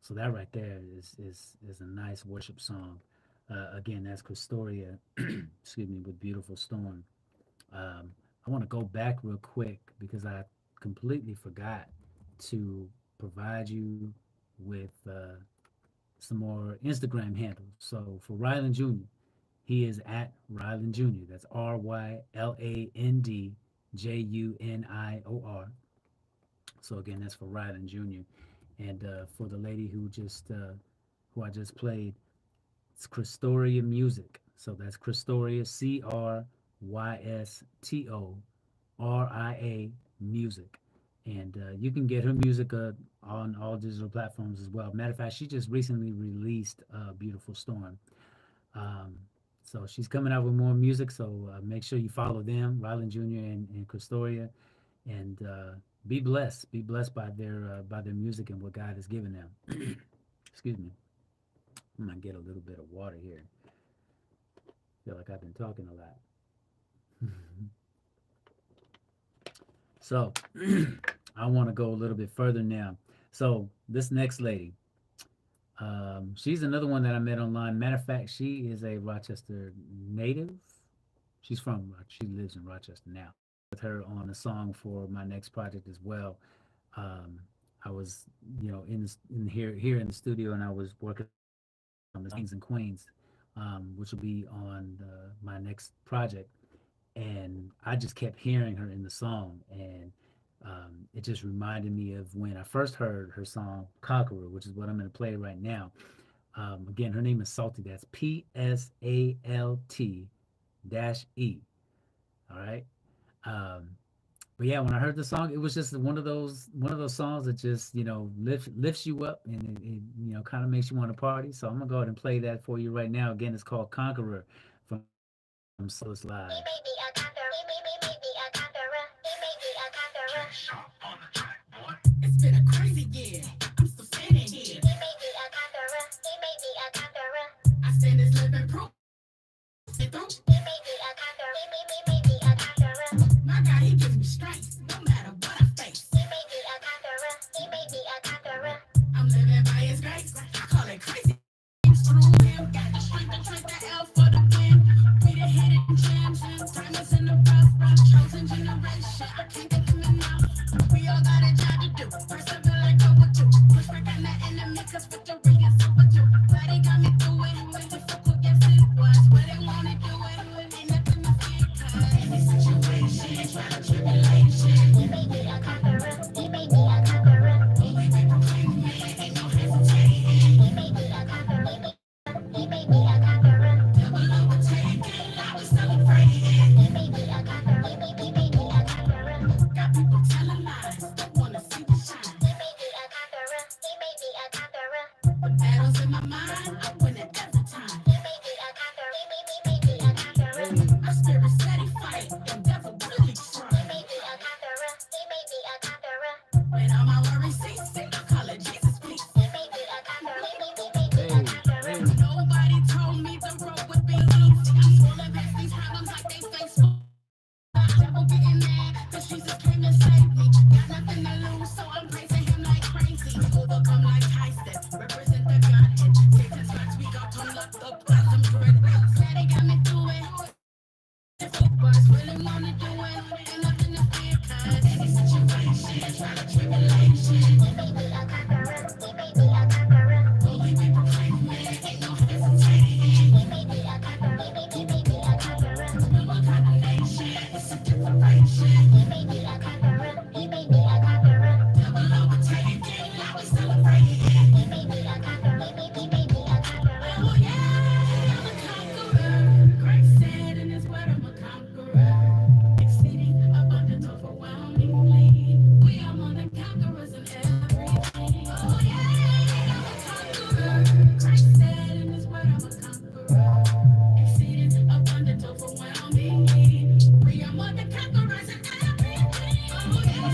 So that right there is a nice worship song. Again, that's Christoria, excuse me, with Beautiful Storm. I want to go back real quick because I completely forgot to provide you with some more Instagram handles. So for Ryland Jr., he is at Ryland Jr. That's RYLANDJUNIOR. So again, that's for Ryland Jr. And for the lady who I just played, it's Christoria Music. So that's Christoria, CRYSTORIA Music. And you can get her music on all digital platforms as well. Matter of fact, she just recently released Beautiful Storm. So she's coming out with more music. So make sure you follow them, Ryland Jr. and Christoria, and be blessed. Be blessed by their music and what God has given them. Excuse me. I'm gonna get a little bit of water here. Feel like I've been talking a lot. So I want to go a little bit further now. So this next lady, she's another one that I met online. Matter of fact, she is a Rochester native. She lives in Rochester now. With her on a song for my next project as well. I was, here in the studio, and I was working on the Kings and Queens, which will be on my next project. And I just kept hearing her in the song, and it just reminded me of when I first heard her song Conqueror, which is what I'm going to play right now. Again, her name is Salty. That's PSALT-E. All right. But yeah, when I heard the song, it was just one of those songs that just lifts you up, and it kind of makes you want to party. So I'm gonna go ahead and play that for you right now. Again, it's called Conqueror from TheiLLestLIVE. He made me a conqueror. He made me a conqueror. He made me a conqueror. It's been a crazy year. I'm still standing here. He made me a conqueror. He made me a conqueror. I stand as living proof. It don't. He made me a conqueror. He made me a conqueror. My God, He gives me strength no matter what I face. He made me a conqueror. He made me a conqueror. I'm living by His grace. I call it crazy. Through Him, got the strength to tread the L for the win. We the hidden gems and diamonds in the came and saved me. Got nothing to lose, so I'm praising him like crazy. Overcome like Tyson, represent the Godhead. Satan spots we got turned up, got some dread. Daddy got me through it. Boss really wanna do it. Ain't nothing to fear, cause any situation, trial or tribulation. He may be a conqueror, he may be a conqueror. Only we proclaim it, ain't no hesitating. He may be a conqueror, he may be a conqueror. No more condemnation, it's a declaration. He may be a conqueror, he may be a conqueror. Devil overtaken, now we celebrating. He may be a conqueror, he may be a conqueror. Oh yeah, I'm a conqueror. Christ said in his word, I'm a conqueror. Exceeding abundant, overwhelmingly. We are more than conquerors in everything. Oh yeah, I'm a conqueror. Christ said in his word, I'm a conqueror. Exceeding abundant, overwhelmingly. We are more than conquerors in everything. Oh yeah,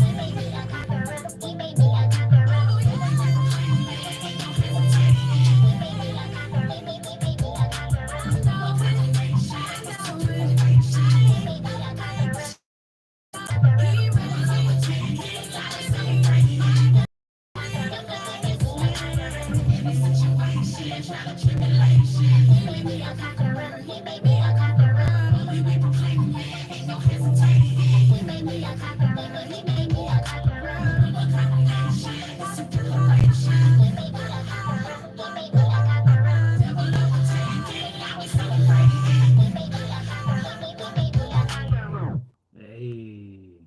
situation, trial, tribulation. He may be a conqueror. He may be a conqueror. Oh yeah, we proclaim it, ain't no hesitating. He may be a conqueror. He may be a conqueror. No condemnation, it's a celebration. He may be a conqueror. He rose overtaken, now we celebrate. Any situation, trial or tribulation. He may be a conqueror. He may be a conqueror. Only we proclaim it, ain't no hesitating. He may be a conqueror. He may be a conqueror. No more condemnation, it's a declaration. He may be a conqueror. He may be a conqueror. Devil overtaken, now we celebrate. He may be a conqueror. He may be a conqueror. Hey,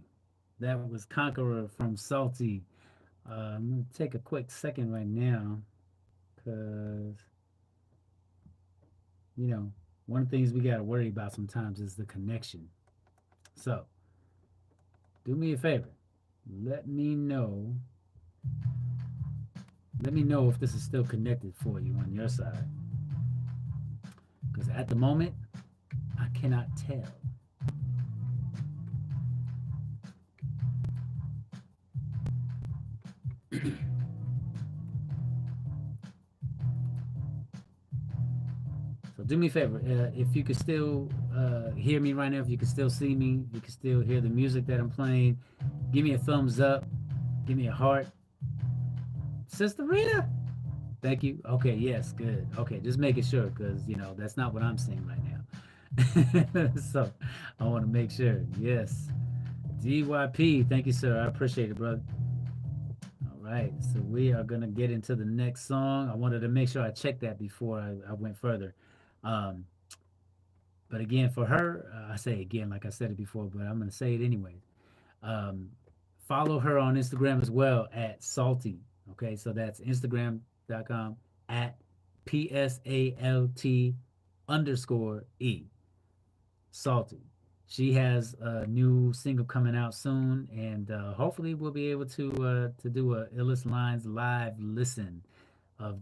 that was Conqueror from Salty. I'm gonna take a quick second right now, cause you know one of the things we gotta worry about sometimes is the connection. So do me a favor, let me know. Let me know if this is still connected for you on your side, because at the moment I cannot tell. So do me a favor, if you could still hear me right now, if you can still see me, you can still hear the music that I'm playing, give me a thumbs up, give me a heart. Sister Rita, thank you. Okay, yes, good. Okay, just making sure, because that's not what I'm seeing right now. So I want to make sure. Yes, DYP, thank you, sir. I appreciate it, brother. All right, so we are gonna get into the next song. I wanted to make sure I checked that before I went further. Um, but again, for her, I say again, like I said it before, but I'm gonna say it anyways. Um, Follow her on Instagram as well at Salty. Okay, so that's Instagram.com at PSALT_E. Salty. She has a new single coming out soon, and hopefully we'll be able to do a Illest Lines live listen of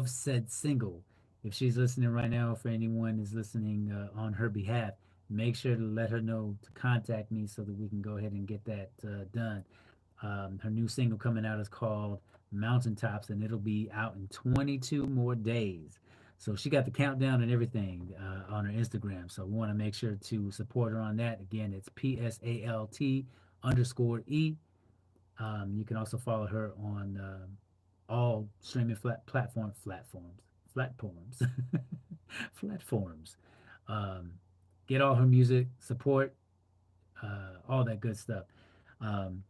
said single. If she's listening right now, if anyone is listening on her behalf, make sure to let her know to contact me so that we can go ahead and get that done. Her new single coming out is called Mountaintops, and it'll be out in 22 more days. So she got the countdown and everything on her Instagram. So we want to make sure to support her on that. Again, it's PSALT_E. You can also follow her on all streaming platforms, platforms. Um, get all her music, support, all that good stuff. Um,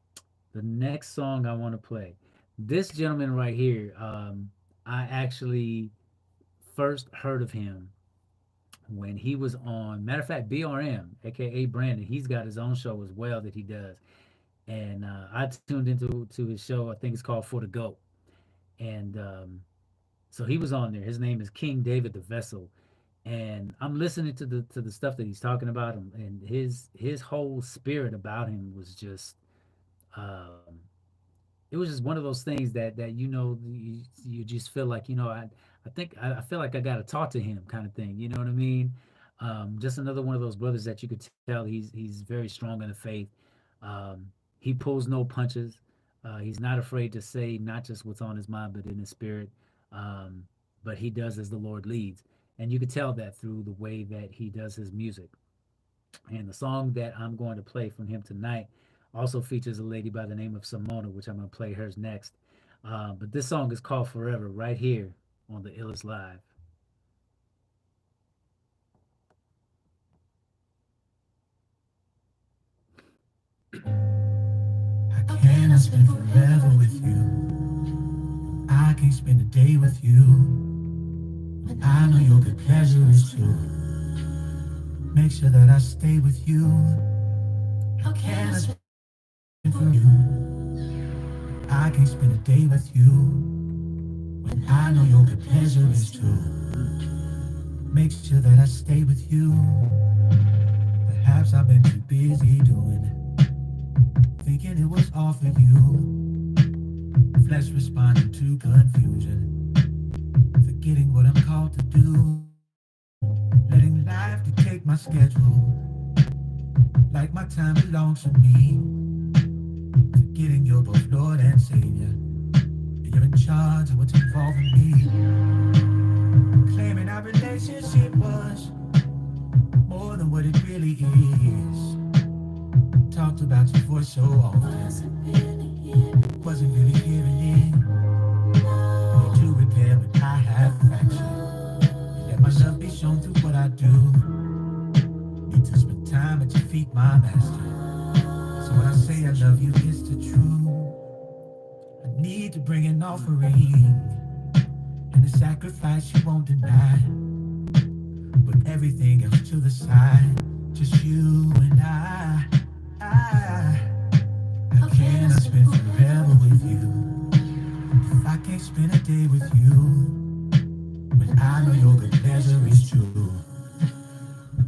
the next song I want to play, this gentleman right here, I actually first heard of him when he was on, matter of fact, BRM, aka Brandon. He's got his own show as well that he does, and I tuned into his show. I think it's called For the Goat, and so he was on there. His name is King David the Vessel, and I'm listening to the stuff that he's talking about, and his whole spirit about him was just um, it was just one of those things that you just feel like I think I feel like I got to talk to him kind of thing. You know what I mean? Just another one of those brothers that you could tell he's very strong in the faith. Um, he pulls no punches. He's not afraid to say not just what's on his mind, but in his spirit. Um, but he does as the Lord leads, and you could tell that through the way that he does his music. And the song that I'm going to play from him tonight also features a lady by the name of Simona, which I'm going to play hers next. But this song is called Forever right here on the Illest Live. I cannot spend forever with you. I can't spend a day with you. But I know your good pleasure is true. Make sure that I stay with you. How can I spend for you? I can't spend a day with you. When I know your good pleasure is true. Make sure that I stay with you. Perhaps I've been too busy doing, thinking it was all for you. Flesh responding to confusion, forgetting what I'm called to do. Letting life dictate my schedule, like my time belongs to me. Forgetting you're both Lord and Savior, and you're in charge of what's involving me. Claiming our relationship was more than what it really is. Talked about you for so often, wasn't really hearing it. Need to repair, but I have fractured. Let my love be shown through what I do. Need to spend time at your feet, my master. So when I say I love you, it's the truth. I need to bring an offering and a sacrifice you won't deny. Put everything else to the side, just you and How can I spend forever with you if I can't spend a day with you? When I know your good pleasure is true.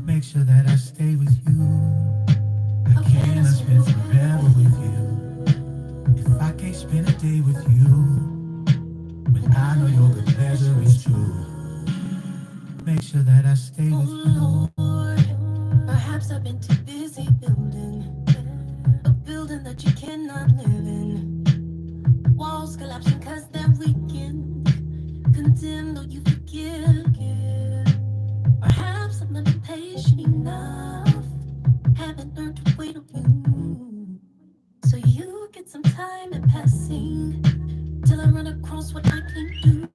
Make sure that I stay with you. How can I spend forever with you if I can't spend a day with you? When I know your good pleasure is true. Make sure that I stay with you. Lord, perhaps I've been too busy building a building that you cannot live in. Walls collapsing cause they're weakened. Condemned though you forgive. Perhaps I'm not patient enough. Haven't learned to wait on you. So you get some time in passing till I run across what I can do.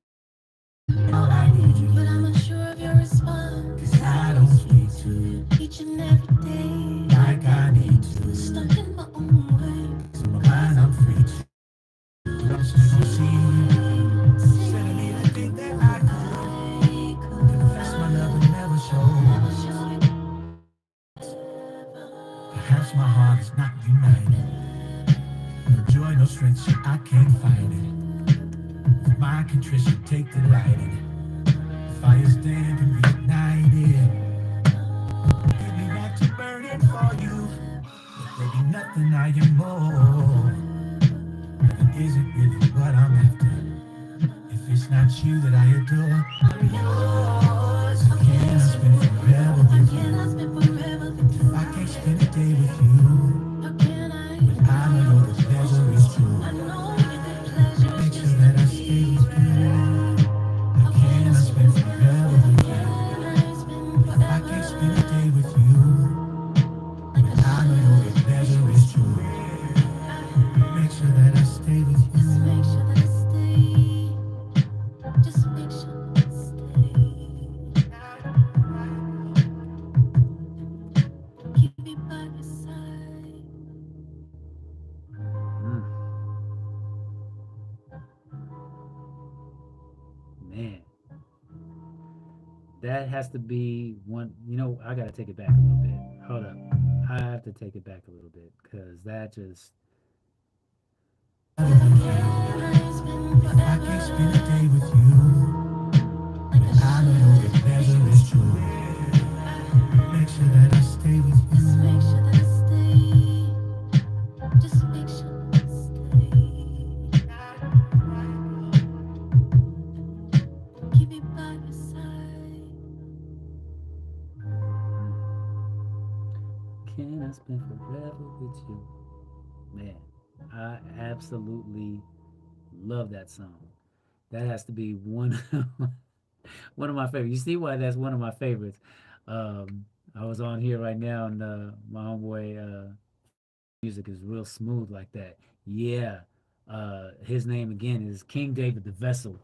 Now I need you, But I'm unsure of your response. cause I don't speak to Each and every day, like I need to. stuck in my own way. So my mind I'm free to. Lost as you see, sending me to think that I could confess my love and never show. Perhaps my heart is not united. No joy, no strength, so I can't fight it. With my contrition, take delight in it. The fire's stand can reignite it. Give me back to burning for you. But there be nothing I am more. Nothing isn't really what I'm after. If it's not you that I adore, I'm yours. I can't spend forever with you. If I can't spend a day with you, but I know your good pleasure is true. Make sure that I stay with you. I can't spend forever with you. If I can't spend a day with you, but I know your good pleasure is true. Make sure that I stay with you. Just make sure that I stay. Just make sure that I stay. Keep me by your side. Mm, man, that has to be one. You know, I got to take it back a little bit. Hold up. I have to take it back a little bit because that just. It's been If I can't spend a day with you, but I know your good pleasure is true. Make sure that I stay with Just you. make sure that I stay. Just make sure that I stay. Keep me by your side. Can I spend forever with you? Man, I absolutely love that song. That has to be one one of my favorites. You see why that's one of my favorites. Um, I was on here right now, and my homeboy music is real smooth like that. Yeah. His name again is King David the Vessel.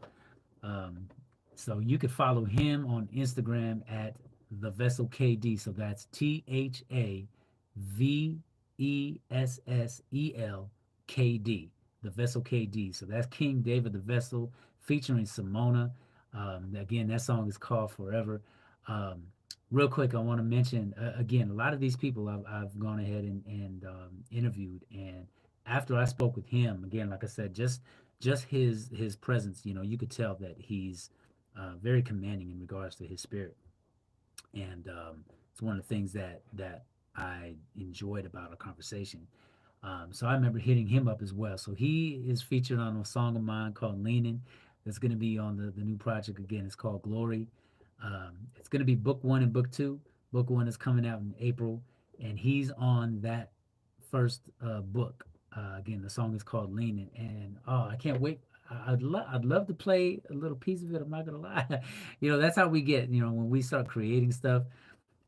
Um, so you could follow him on Instagram at the Vessel KD. So that's ThaVessel KD. The Vessel KD. So that's King David the Vessel featuring Simona. Again, that song is called Forever. Um, Real quick, I want to mention again, a lot of these people I've gone ahead and interviewed, and after I spoke with him, again, like I said, just his presence, you could tell that he's very commanding in regards to his spirit, and it's one of the things that I enjoyed about our conversation. So I remember hitting him up as well. So he is featured on a song of mine called "Leaning." That's going to be on the new project again. It's called Glory. It's going to be book one and book two. Book one is coming out in April, and he's on that first book. Again, the song is called "Leaning," and oh, I can't wait. I'd love to play a little piece of it. I'm not gonna lie. That's how we get. When we start creating stuff,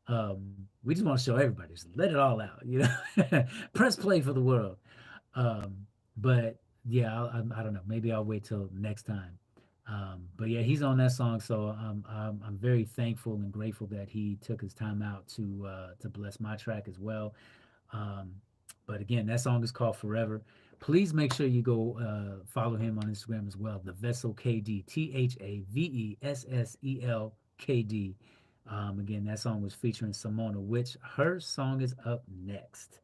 we just want to show everybody. Just let it all out. Press play for the world. But yeah, I don't know. Maybe I'll wait till next time. But yeah, he's on that song, so I'm very thankful and grateful that he took his time out to bless my track as well. Um, but again, that song is called Forever. Please make sure you go follow him on Instagram as well. The Vessel KD, ThaVessel KD. Again, that song was featuring Simona, which her song is up next.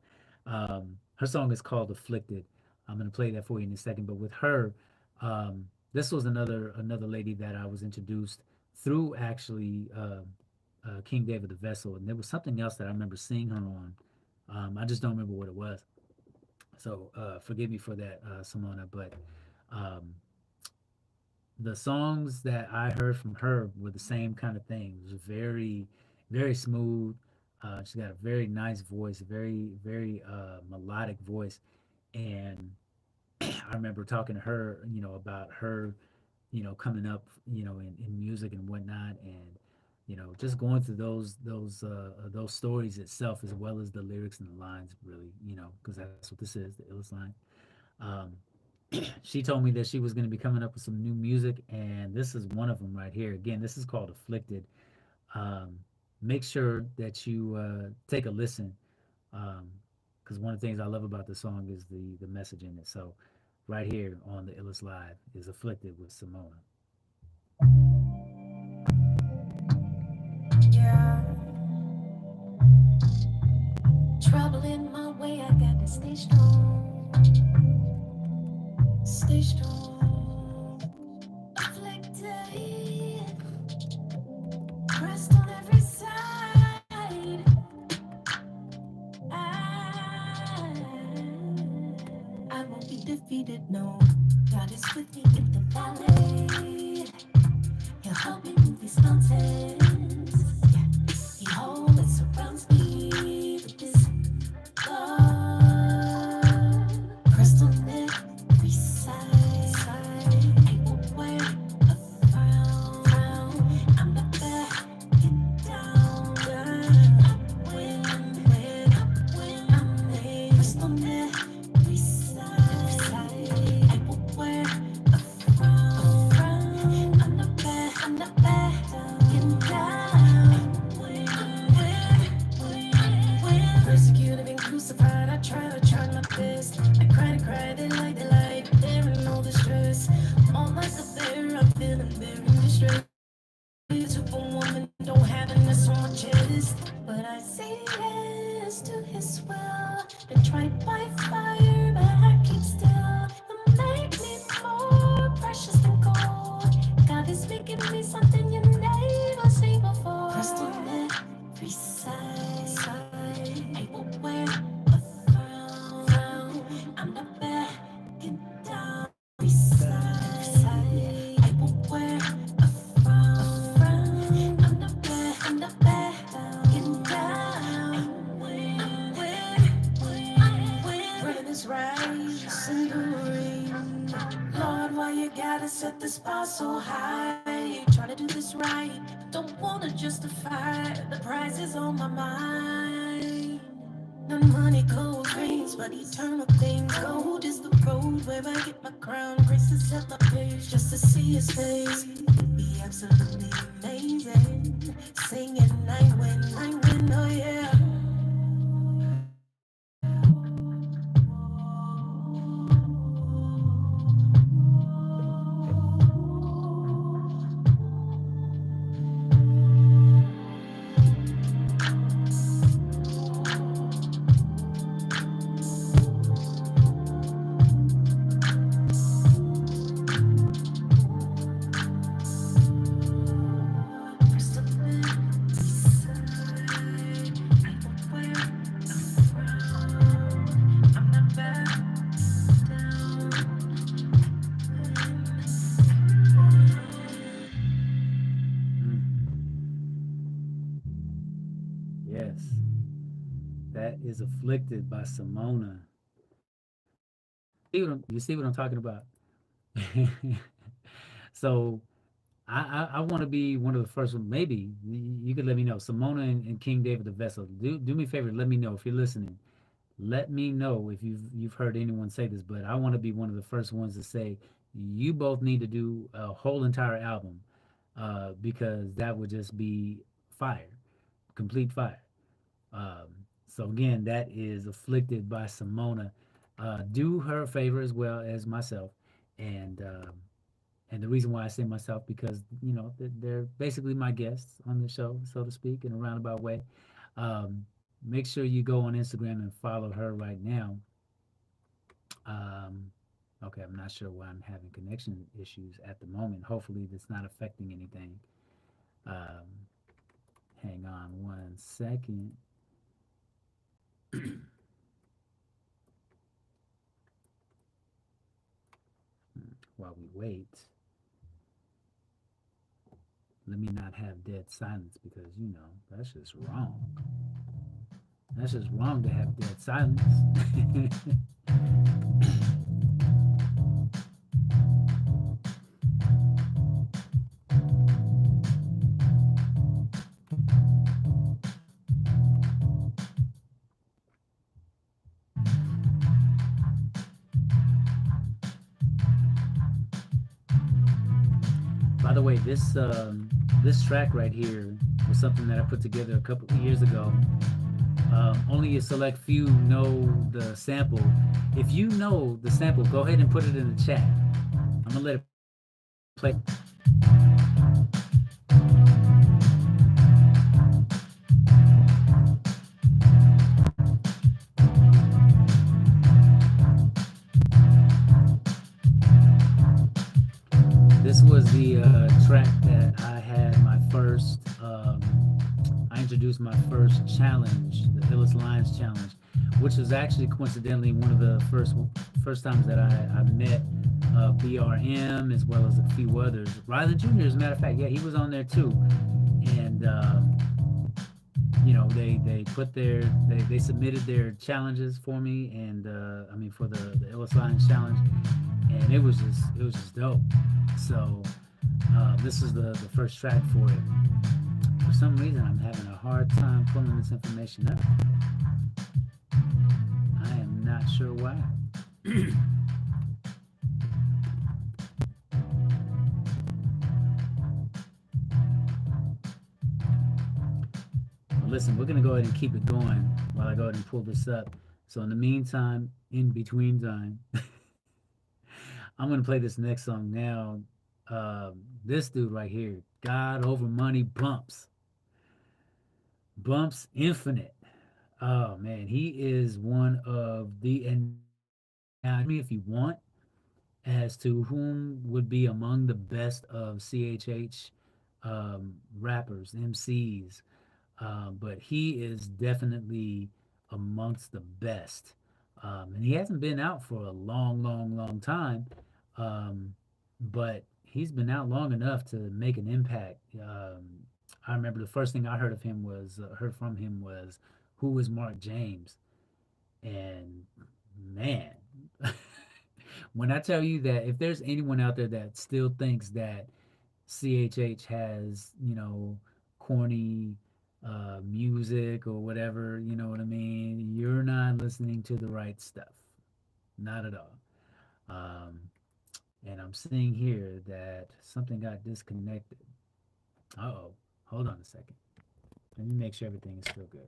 Her song is called Afflicted. I'm gonna play that for you in a second. But with her, this was another lady that I was introduced through actually King David the Vessel, and there was something else that I remember seeing her on. I just don't remember what it was. So forgive me for that, Simona. But um, the songs that I heard from her were the same kind of thing. It was very, very smooth. She's got a very nice voice, very, very melodic voice, and I remember talking to her, about her, coming up, in music and whatnot, and just going through those stories itself, as well as the lyrics and the lines, really, because that's what this is, the illest line. Um, she told me that she was going to be coming up with some new music, and this is one of them right here. Again, this is called Afflicted. Um, Make sure that you take a listen, because one of the things I love about the song is the message in it. So, right here on the Illest Live is Afflicted with Simona. Yeah. Trouble in my way, I got to stay strong. Stay strong. Afflicted. Pressed on every side. I won't be defeated, no. God is with me in the valley. He'll help me move these mountains. Yeah. He always surrounds me with his love. Pressed on every side. He won't wear a frown. I'm not backing down. I win. I'm made. Pressed on every side. I won't wear a frown. I'm not backing down. Persecuted and crucified, I tried my best. I cried, they lied, there in all the stress. All like a bear, I'm feeling very distressed. Superwoman, don't have an S on my chest. But I say yes to his will. Been tried by fire, but I keep still. The make me more precious than gold. God is making me something you never seen before. Pressed on every side. I won't wear a frown. I'm not backing down. Every side. I won't wear a frown. I'm not backing down. I win. set this bar so high. Trying to do this right, don't wanna justify. The price is on my mind. The money goes rings, but eternal things. Gold is the road where I get my crown. Grace to set my page just to see his face. Be absolutely amazing. Singing, I win, oh yeah. Crystal clear, side, ain't no way, no frown. I'm not back down. Yes, that is Afflicted by Simona. You see what I'm talking about? So I want to be one of the first one. Maybe you could let me know. Simona and King David the Vessel. Do me a favor. Let me know if you're listening. Let me know if you've heard anyone say this. But I want to be one of the first ones to say you both need to do a whole entire album, because that would just be fire, complete fire. Um, so again, that is Afflicted by Simona. Do her a favor as well as myself, and and the reason why I say myself because they're basically my guests on the show, so to speak, in a roundabout way. Make sure you go on Instagram and follow her right now. Um, okay, I'm not sure why I'm having connection issues at the moment. Hopefully, that's not affecting anything. Um, Hang on 1 second. While we wait, let me not have dead silence because that's just wrong. That's just wrong to have dead silence. By the way, this track right here was something that I put together a couple of years ago. Only a select few know the sample. If you know the sample, go ahead and put it in the chat. I'm gonna let it play. This was the track that I had my first. I introduced my first challenge, the Illest Lines challenge, which was actually coincidentally one of the first times that I met BRM as well as a few others. Ryland Jr. As a matter of fact, yeah, he was on there too, and they put they submitted their challenges for me, and I mean for the Illest Lines challenge, and it was just dope. So this is the first track for it. For some reason, I'm having a hard time pulling this information up. I am not sure why. Well, listen, we're going to go ahead and keep it going while I go ahead and pull this up. So in the meantime, in between time, I'm going to play this next song now. This dude right here, God Over Money Bumps. Bumps Infinite. Oh man, he is one of the, and now me if you want, as to whom would be among the best of CHH rappers, MCs, but he is definitely amongst the best. And he hasn't been out for a long, long, long time, but he's been out long enough to make an impact. I remember the first thing I heard from him was "Who is Mark James?" And man, When I tell you that if there's anyone out there that still thinks that CHH has, corny music or whatever, you know what I mean? You're not listening to the right stuff. Not at all. Um, and I'm seeing here that something got disconnected. Uh-oh. Hold on a second. Let me make sure everything is still good.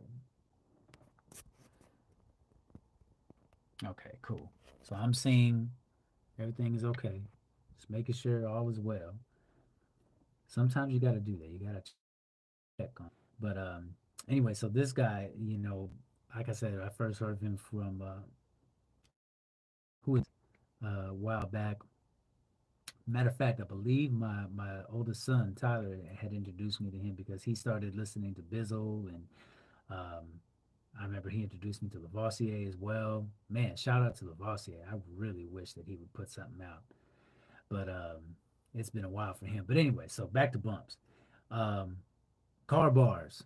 Okay, cool. So I'm seeing everything is okay. Just making sure all is well. Sometimes you got to do that. You got to check on. But anyway, so this guy, like I said, I first heard of him from who is a while back. Matter of fact, I believe my oldest son Tyler had introduced me to him because he started listening to Bizzle, and um, I remember he introduced me to Lavoisier as well. Man, shout out to Lavoisier. I really wish that he would put something out, but it's been a while for him. But anyway, so back to bumps. Car bars,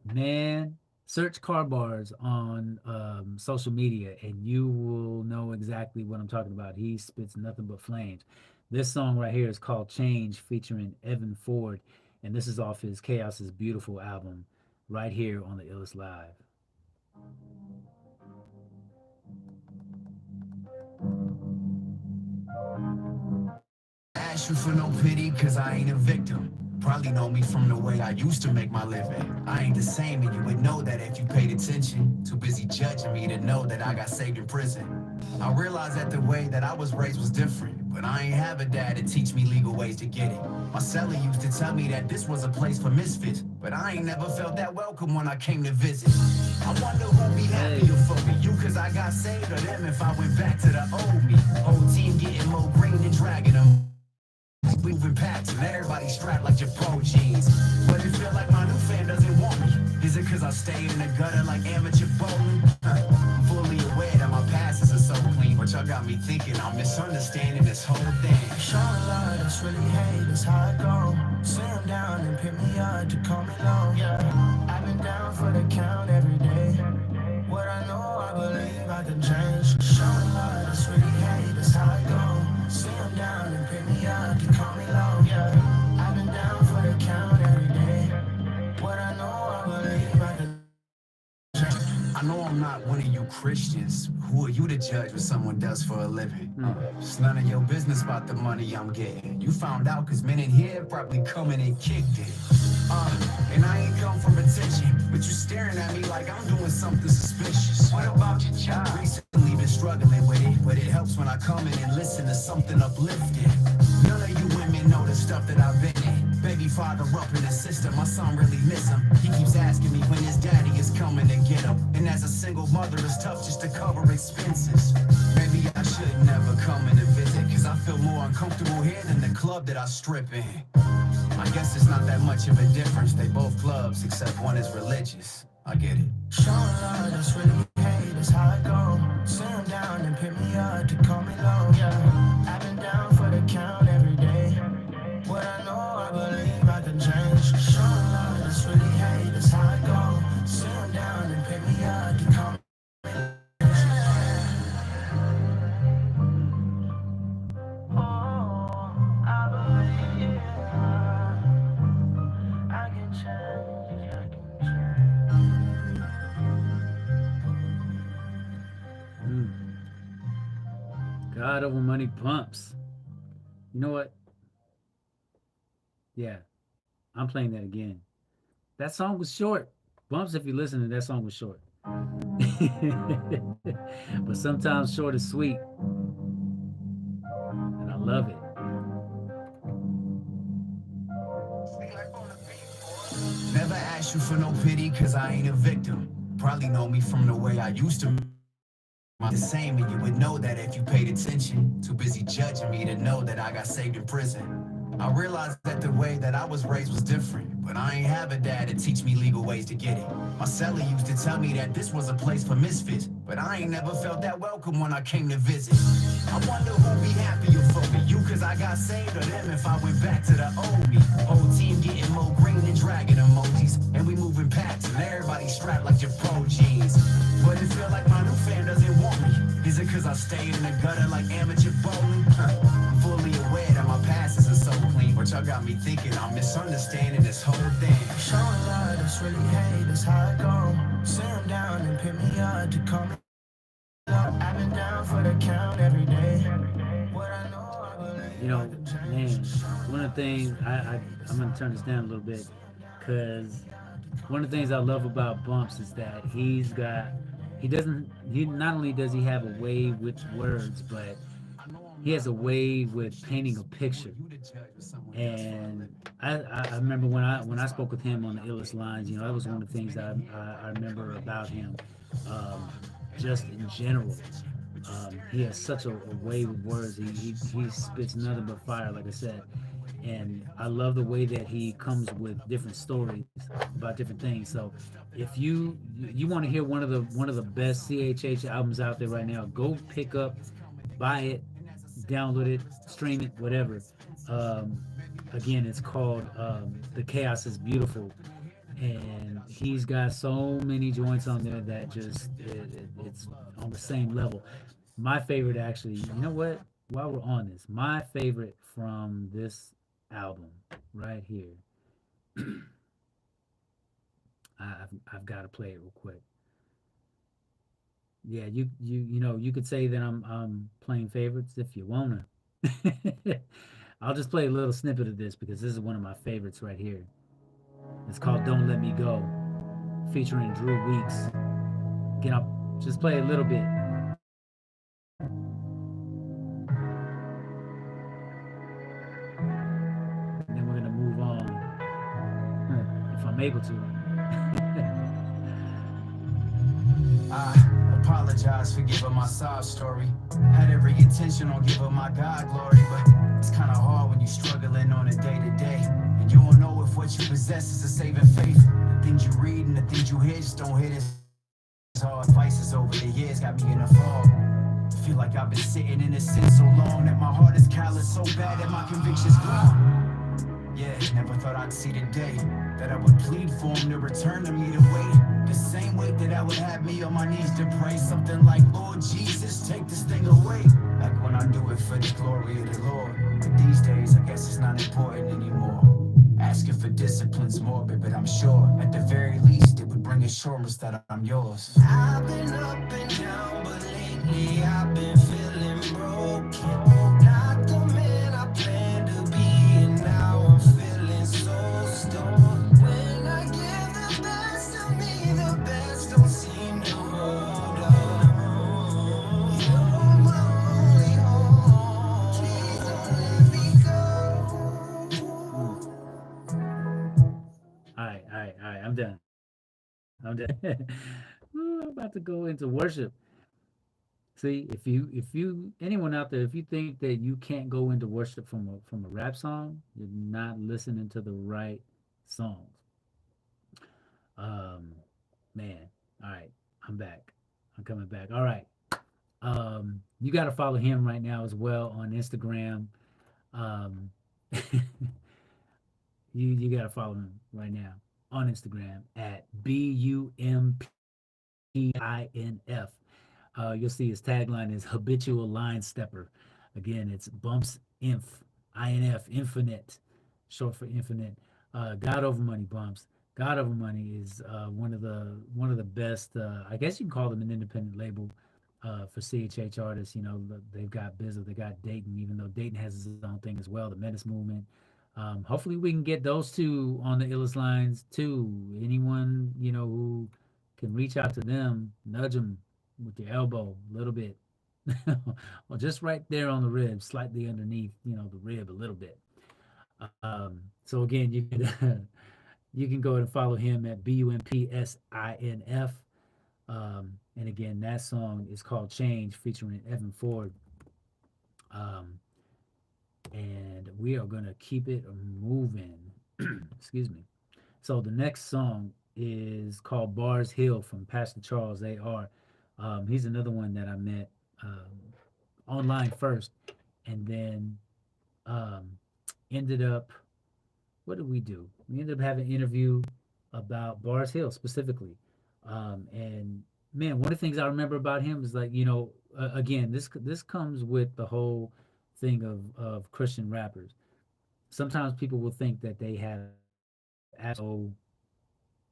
man. Search car bars on social media, and you will know exactly what I'm talking about. He spits nothing but flames. This song right here is called Change, featuring Evan Ford, and this is off his Chaos is Beautiful album, right here on the Illest Live. Ask you for no pity, cause I ain't a victim. Probably know me from the way I used to make my living. I ain't the same, and you would know that if you paid attention. Too busy judging me to know that I got saved in prison. I realized that the way that I was raised was different, but I ain't have a dad to teach me legal ways to get it. My cellar used to tell me that this was a place for misfits, but I ain't never felt that welcome when I came to visit. I wonder who'd be happier for me, you cause I got saved, or them if I went back to the old me. Whole team getting more green and dragging them. Moving packs and everybody strapped like your pro jeans. But it feel like my new fan doesn't want me. Is it cause I stay in the gutter like amateur bowling? I'm fully aware that my passes are so clean, but y'all got me thinking I'm misunderstanding this whole thing. Showing love, that's really hate, that's how it go. Slam down and pick me up to call me low. Yeah, I've been down for the count every day. What I know, I believe I can change. Showing love, that's really hate, that's how it go. Slam down and pick me up to call me low. Yeah, I've been down for the count every day. What I know, I believe I can change. I know I'm not one of you Christians. Who are you to judge what someone does for a living? It's none of your business about the money I'm getting. You found out cause men in here probably coming and kicked it. And I ain't come from attention, but you staring at me like I'm doing something suspicious. What about your child? Recently been struggling with it, but it helps when I come in and listen to something uplifting. None of you women know the stuff that I've been in. Baby father up in the system, my son really miss him. He keeps asking me when his daddy is coming to get him. And as a single mother, it's tough just to cover expenses. Maybe I should never come in to visit, cause I feel more uncomfortable here than the club that I strip in. I guess it's not that much of a difference. They both clubs, except one is religious. I get it. Showing love, that's really hate, that's how it go. Slam down and pick me up to call me low. Yeah, I've been down for the count every day. What I know, I believe I can change. Showing love, that's really hate, that's how it go. Slam down and pick me up to call me low. God over money bumps. You know what? Yeah, I'm playing that again. That song was short. Bumps, if you listen to that song, was short. But sometimes short is sweet. And I love it. Never ask you for no pity, cause I ain't a victim. Probably know me from the way I used to. I'm the same, and you would know that if you paid attention. Too busy judging me to know that I got saved in prison. I realized that the way that I was raised was different, but I ain't have a dad to teach me legal ways to get it. My cellar used to tell me that this was a place for misfits, but I ain't never felt that welcome when I came to visit. I wonder who'd be happier for me, you cause I got saved, or them if I went back to the old me. Whole team getting more green and dragging emojis, and we moving packs and everybody strapped like your pro jeans. But it feel like my new fan doesn't want me. Is it cause I stay in the gutter like amateur bowling? Fully aware that my past isn't so clean, but y'all got me thinking I'm misunderstanding this whole thing. Showing love, that's really hate, that's how it go. Sit 'em down and pick me up to call me up. I've been down for the count every day. What I know, I You believe I know, can man, change. one of the things I'm gonna turn this down a little bit because one of the things I love about Bumps is that he not only does he have a way with words, but he has a way with painting a picture. And I remember when I spoke with him on the Illest Lines, that was one of the things that I remember about him, um, just in general. He has such a way with words. He spits nothing but fire, like I said. And I love the way that he comes with different stories about different things. So if you want to hear one of the best CHH albums out there right now, go pick up, buy it, download it, stream it, whatever. Um, Again, it's called "The Chaos Is Beautiful," and he's got so many joints on there that it's on the same level. My favorite, actually, you know what? While we're on this, my favorite from this album right here, I've got to play it real quick. Yeah, you could say that I'm playing favorites if you wanna. I'll just play a little snippet of this because this is one of my favorites right here. It's called "Don't Let Me Go," featuring Drew Weeks. Again, I'll just play a little bit, and then we're gonna move on, if I'm able to. I apologize for giving my sob story. Had every intention on giving my God glory, but it's kinda hard when you struggling on a day to day. And you don't know if what you possess is a saving faith. The things you read and the things you hear just don't hit as hard. Vices over the years got me in a fog. I feel like I've been sitting in this sin so long that my heart is callous so bad that my conviction's gone. Yeah, never thought I'd see the day that I would plead for him to return to me the weight. The same weight that I would have me on my knees to pray. Something like, Lord Jesus, take this thing away. Like when I do it for the glory of the Lord. But these days, I guess it's not important anymore. Asking for discipline's morbid, but I'm sure at the very least it would bring assurance that I'm yours. I've been up and down, but lately I've been feeling broken. Not the man I planned to be, and now I'm feeling so stoned. When I give the best of me, the best don't seem to hold on. You're my only hope. Please don't let me go. All right. I'm done. I'm done. Ooh, I'm about to go into worship. See, if you anyone out there, if you think that you can't go into worship from a rap song, you're not listening to the right songs. Um, Man, all right, I'm back. I'm coming back. All right. You got to follow him right now as well on Instagram. Um, you got to follow him right now on Instagram at BUMPINF. You'll see his tagline is habitual line stepper. Again, it's bumps inf, INF, infinite, short for infinite. God over money bumps. God over money is one of the best. I guess you can call them an independent label for CHH artists. They've got Bizzle, they got Dayton, even though Dayton has his own thing as well, the Menace Movement. Hopefully, we can get those two on the Illest Lines too. Anyone who can reach out to them, nudge them with your elbow a little bit, or just right there on the rib, slightly underneath, the rib a little bit. So again, you can you can go ahead and follow him at BUMPSINF. And again, that song is called Change, featuring Evan Ford. Um, and we are gonna keep it moving. Excuse me. So the next song is called Bars Hill from Pastor Charles A.R. He's another one that I met online first, and then um, ended up. What did we do? We ended up having an interview about Bars Hill specifically, and man, one of the things I remember about him is like again, this comes with the whole thing of Christian rappers. Sometimes people will think that they have no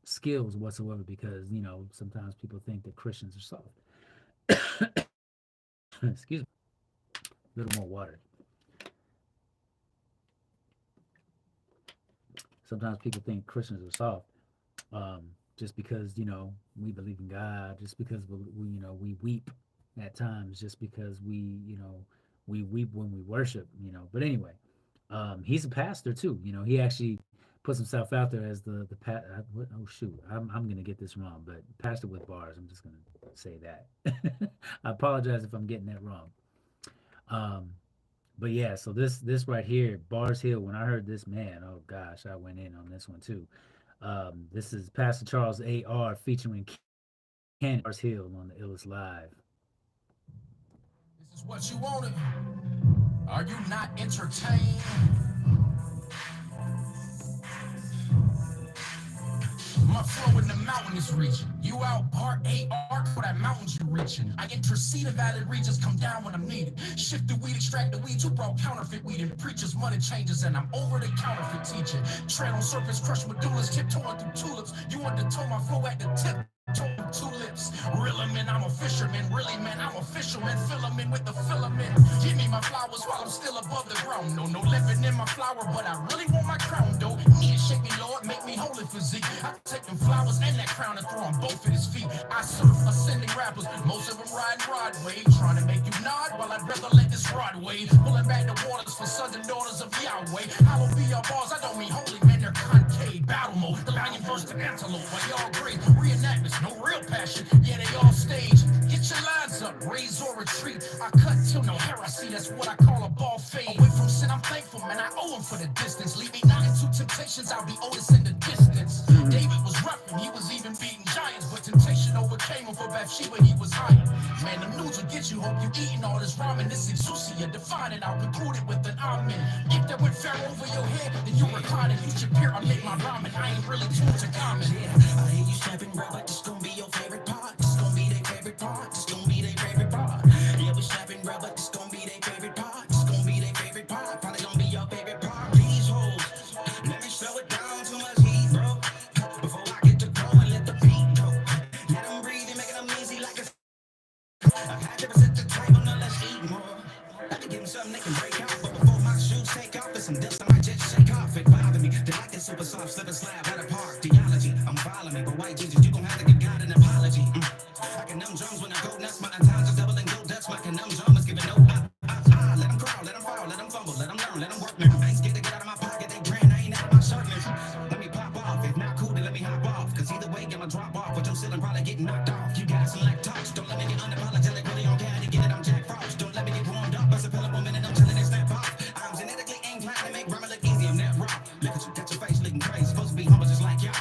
skills whatsoever because sometimes people think that Christians are soft. Excuse me, a little more water. Sometimes people think Christians are soft, just because we believe in God, just because we weep at times, just because we weep when we worship. But anyway, he's a pastor too. He actually puts himself out there as oh shoot, I'm gonna get this wrong, but pastor with bars. I'm just gonna say that. I apologize if I'm getting that wrong. Um, but yeah, so this right here, Bars Hill. When I heard this, man, oh gosh, I went in on this one too. This is Pastor Charles A.R. featuring Ken Bars Hill on the Illest Live. This is what you wanted. Are you not entertained? My flow in the mountainous region. You out part AR for that mountains you reaching. I intercede in valley regions, come down when I'm needed. Shift the weed, extract the weeds, who brought counterfeit weed and preachers, money changes, and I'm over the counterfeit teaching. Tread on serpents, crush medullas, tiptoeing through tulips. You want to toe my flow at the tip. Tulips, real man, I'm a fisherman. Really, man, I'm a fisherman. Filament with the filament. Give me my flowers while I'm still above the ground. No living in my flower, but I really want my crown, though. Knee and shake me, Lord, make me holy physique. I take them flowers and that crown and throw them both at his feet. I surf ascending rappers, most of them riding Broadway, trying to make you nod while I'd rather let this rod wave. Pulling back the waters for sons and daughters of Yahweh. Hollow be your bars, I don't mean holy, man, they're concave. Battle mode, the lion versus the antelope, while y'all great reenactments. No real passion, yeah, they all stage. Get your lines up, raise or retreat. I cut till no hair I see, that's what I call a ball fade. Away from sin, I'm thankful, man, I owe him for the distance. Leave me not into temptations, I'll be Otis in the distance. David was rough and he was even beating giants, but temptation overcame him. For Bathsheba, he was higher. Man, them news will get you, hope you eating all this ramen. This exousia, define it, I'll conclude it with an amen. If that went fair over your head, then you recline and you should peer. I make my ramen, I ain't really tuned to common. Yeah, I hear you snapping, bro, but this gon' be your favorite part. This gon' be their favorite part. This gon' be their favorite part. Yeah, we snapping, bro, but this gon' be their favorite part. This gon' be their favorite part. Probably gon' be your favorite part. These hoes, let me slow it down, too much heat, bro. Before I get to going, let the beat go. Let them breathe and making them easy like a I had to sit the table, now let's eat more. I can give them something they can break out, but before my shoes take off, there's some dust I might just shake off. It bother me. They like this super soft, slip and slab at a park. Theology, I'm following me, but white Jesus, you gon' have to give God an apology. I can numb drums when I go nuts, my times is doubling go nuts. My can numb drum is giving no let them crawl, let them fall, let them fumble, let them learn, let them work now. I ain't scared to get out of my pocket, they grand, I ain't out of my shirt now. Let me pop off, if not cool, then let me hop off. Cause either way, I'ma drop off, but your ceiling probably getting knocked off. You got some lactose, don't let me get unapologetic, really on caddy, get it, I'm Jack Frost. Don't let me get warmed up, bust a pillow woman and I'm telling it snap off. I'm genetically inclined to make ramen look easy, I'm that raw. Look at you, got your face looking crazy, supposed to be humble just like y'all.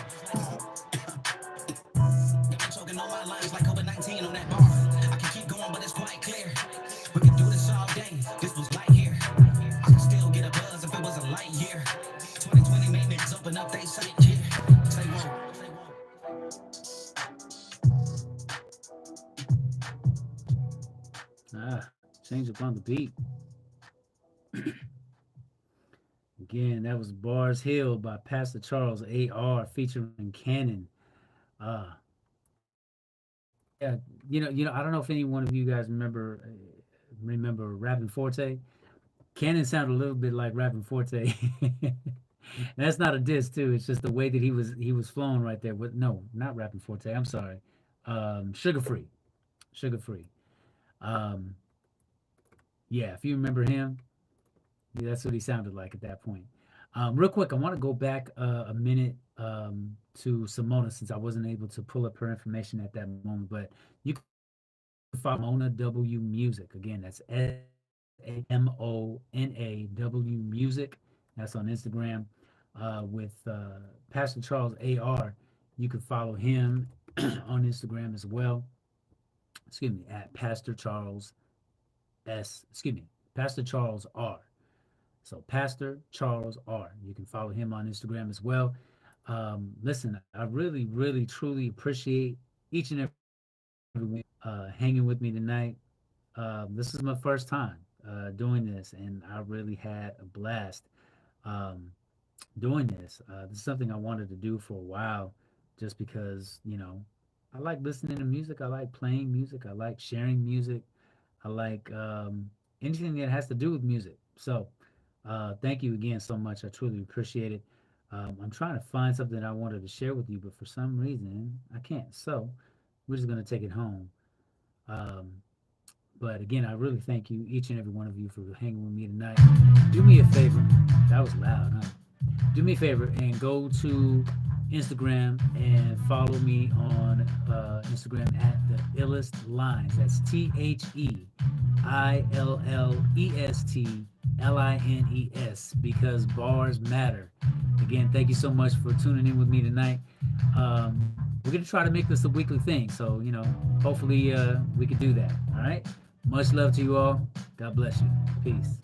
I'm choking on my lines like COVID-19 on that bar. I can keep going, but it's quite clear. We can do this all day, this was light here. I can still get a buzz if it was a light year. 2020 made me open up they sight here. Say what? Change up on the beat. Again, that was Bars Hill by Pastor Charles A.R. featuring Cannon. Uh, yeah, I don't know if any one of you guys remember Rapping Forte. Cannon sounded a little bit like Rapping Forte. And that's not a diss too. It's just the way that he was flowing right there. With no, not Rapping Forte. I'm sorry. Sugar Free. Sugar Free. Um, yeah, if you remember him, yeah, that's what he sounded like at that point. Real quick, I want to go back a minute to Simona since I wasn't able to pull up her information at that moment. But you can follow Mona W Music. Again, that's SAMONAW Music. That's on Instagram. With Pastor Charles AR, you can follow him on Instagram as well. Excuse me, at Pastor Charles Pastor Charles R. So Pastor Charles R. You can follow him on Instagram as well. Listen, I really, really, truly appreciate each and every hanging with me tonight. This is my first time doing this, and I really had a blast um, doing this. This is something I wanted to do for a while, just because I like listening to music. I like playing music. I like sharing music. I like anything that has to do with music. So, thank you again so much. I truly appreciate it. I'm trying to find something that I wanted to share with you, but for some reason I can't. So, we're just gonna take it home. Um, but again, I really thank you, each and every one of you, for hanging with me tonight. Do me a favor. That was loud, huh? Do me a favor and go to Instagram and follow me on Instagram at the illest lines. That's TheILLESTLINES, because bars matter. Again, thank you so much for tuning in with me tonight. We're gonna try to make this a weekly thing, so hopefully we can do that. All right. Much love to you all. God bless you. Peace.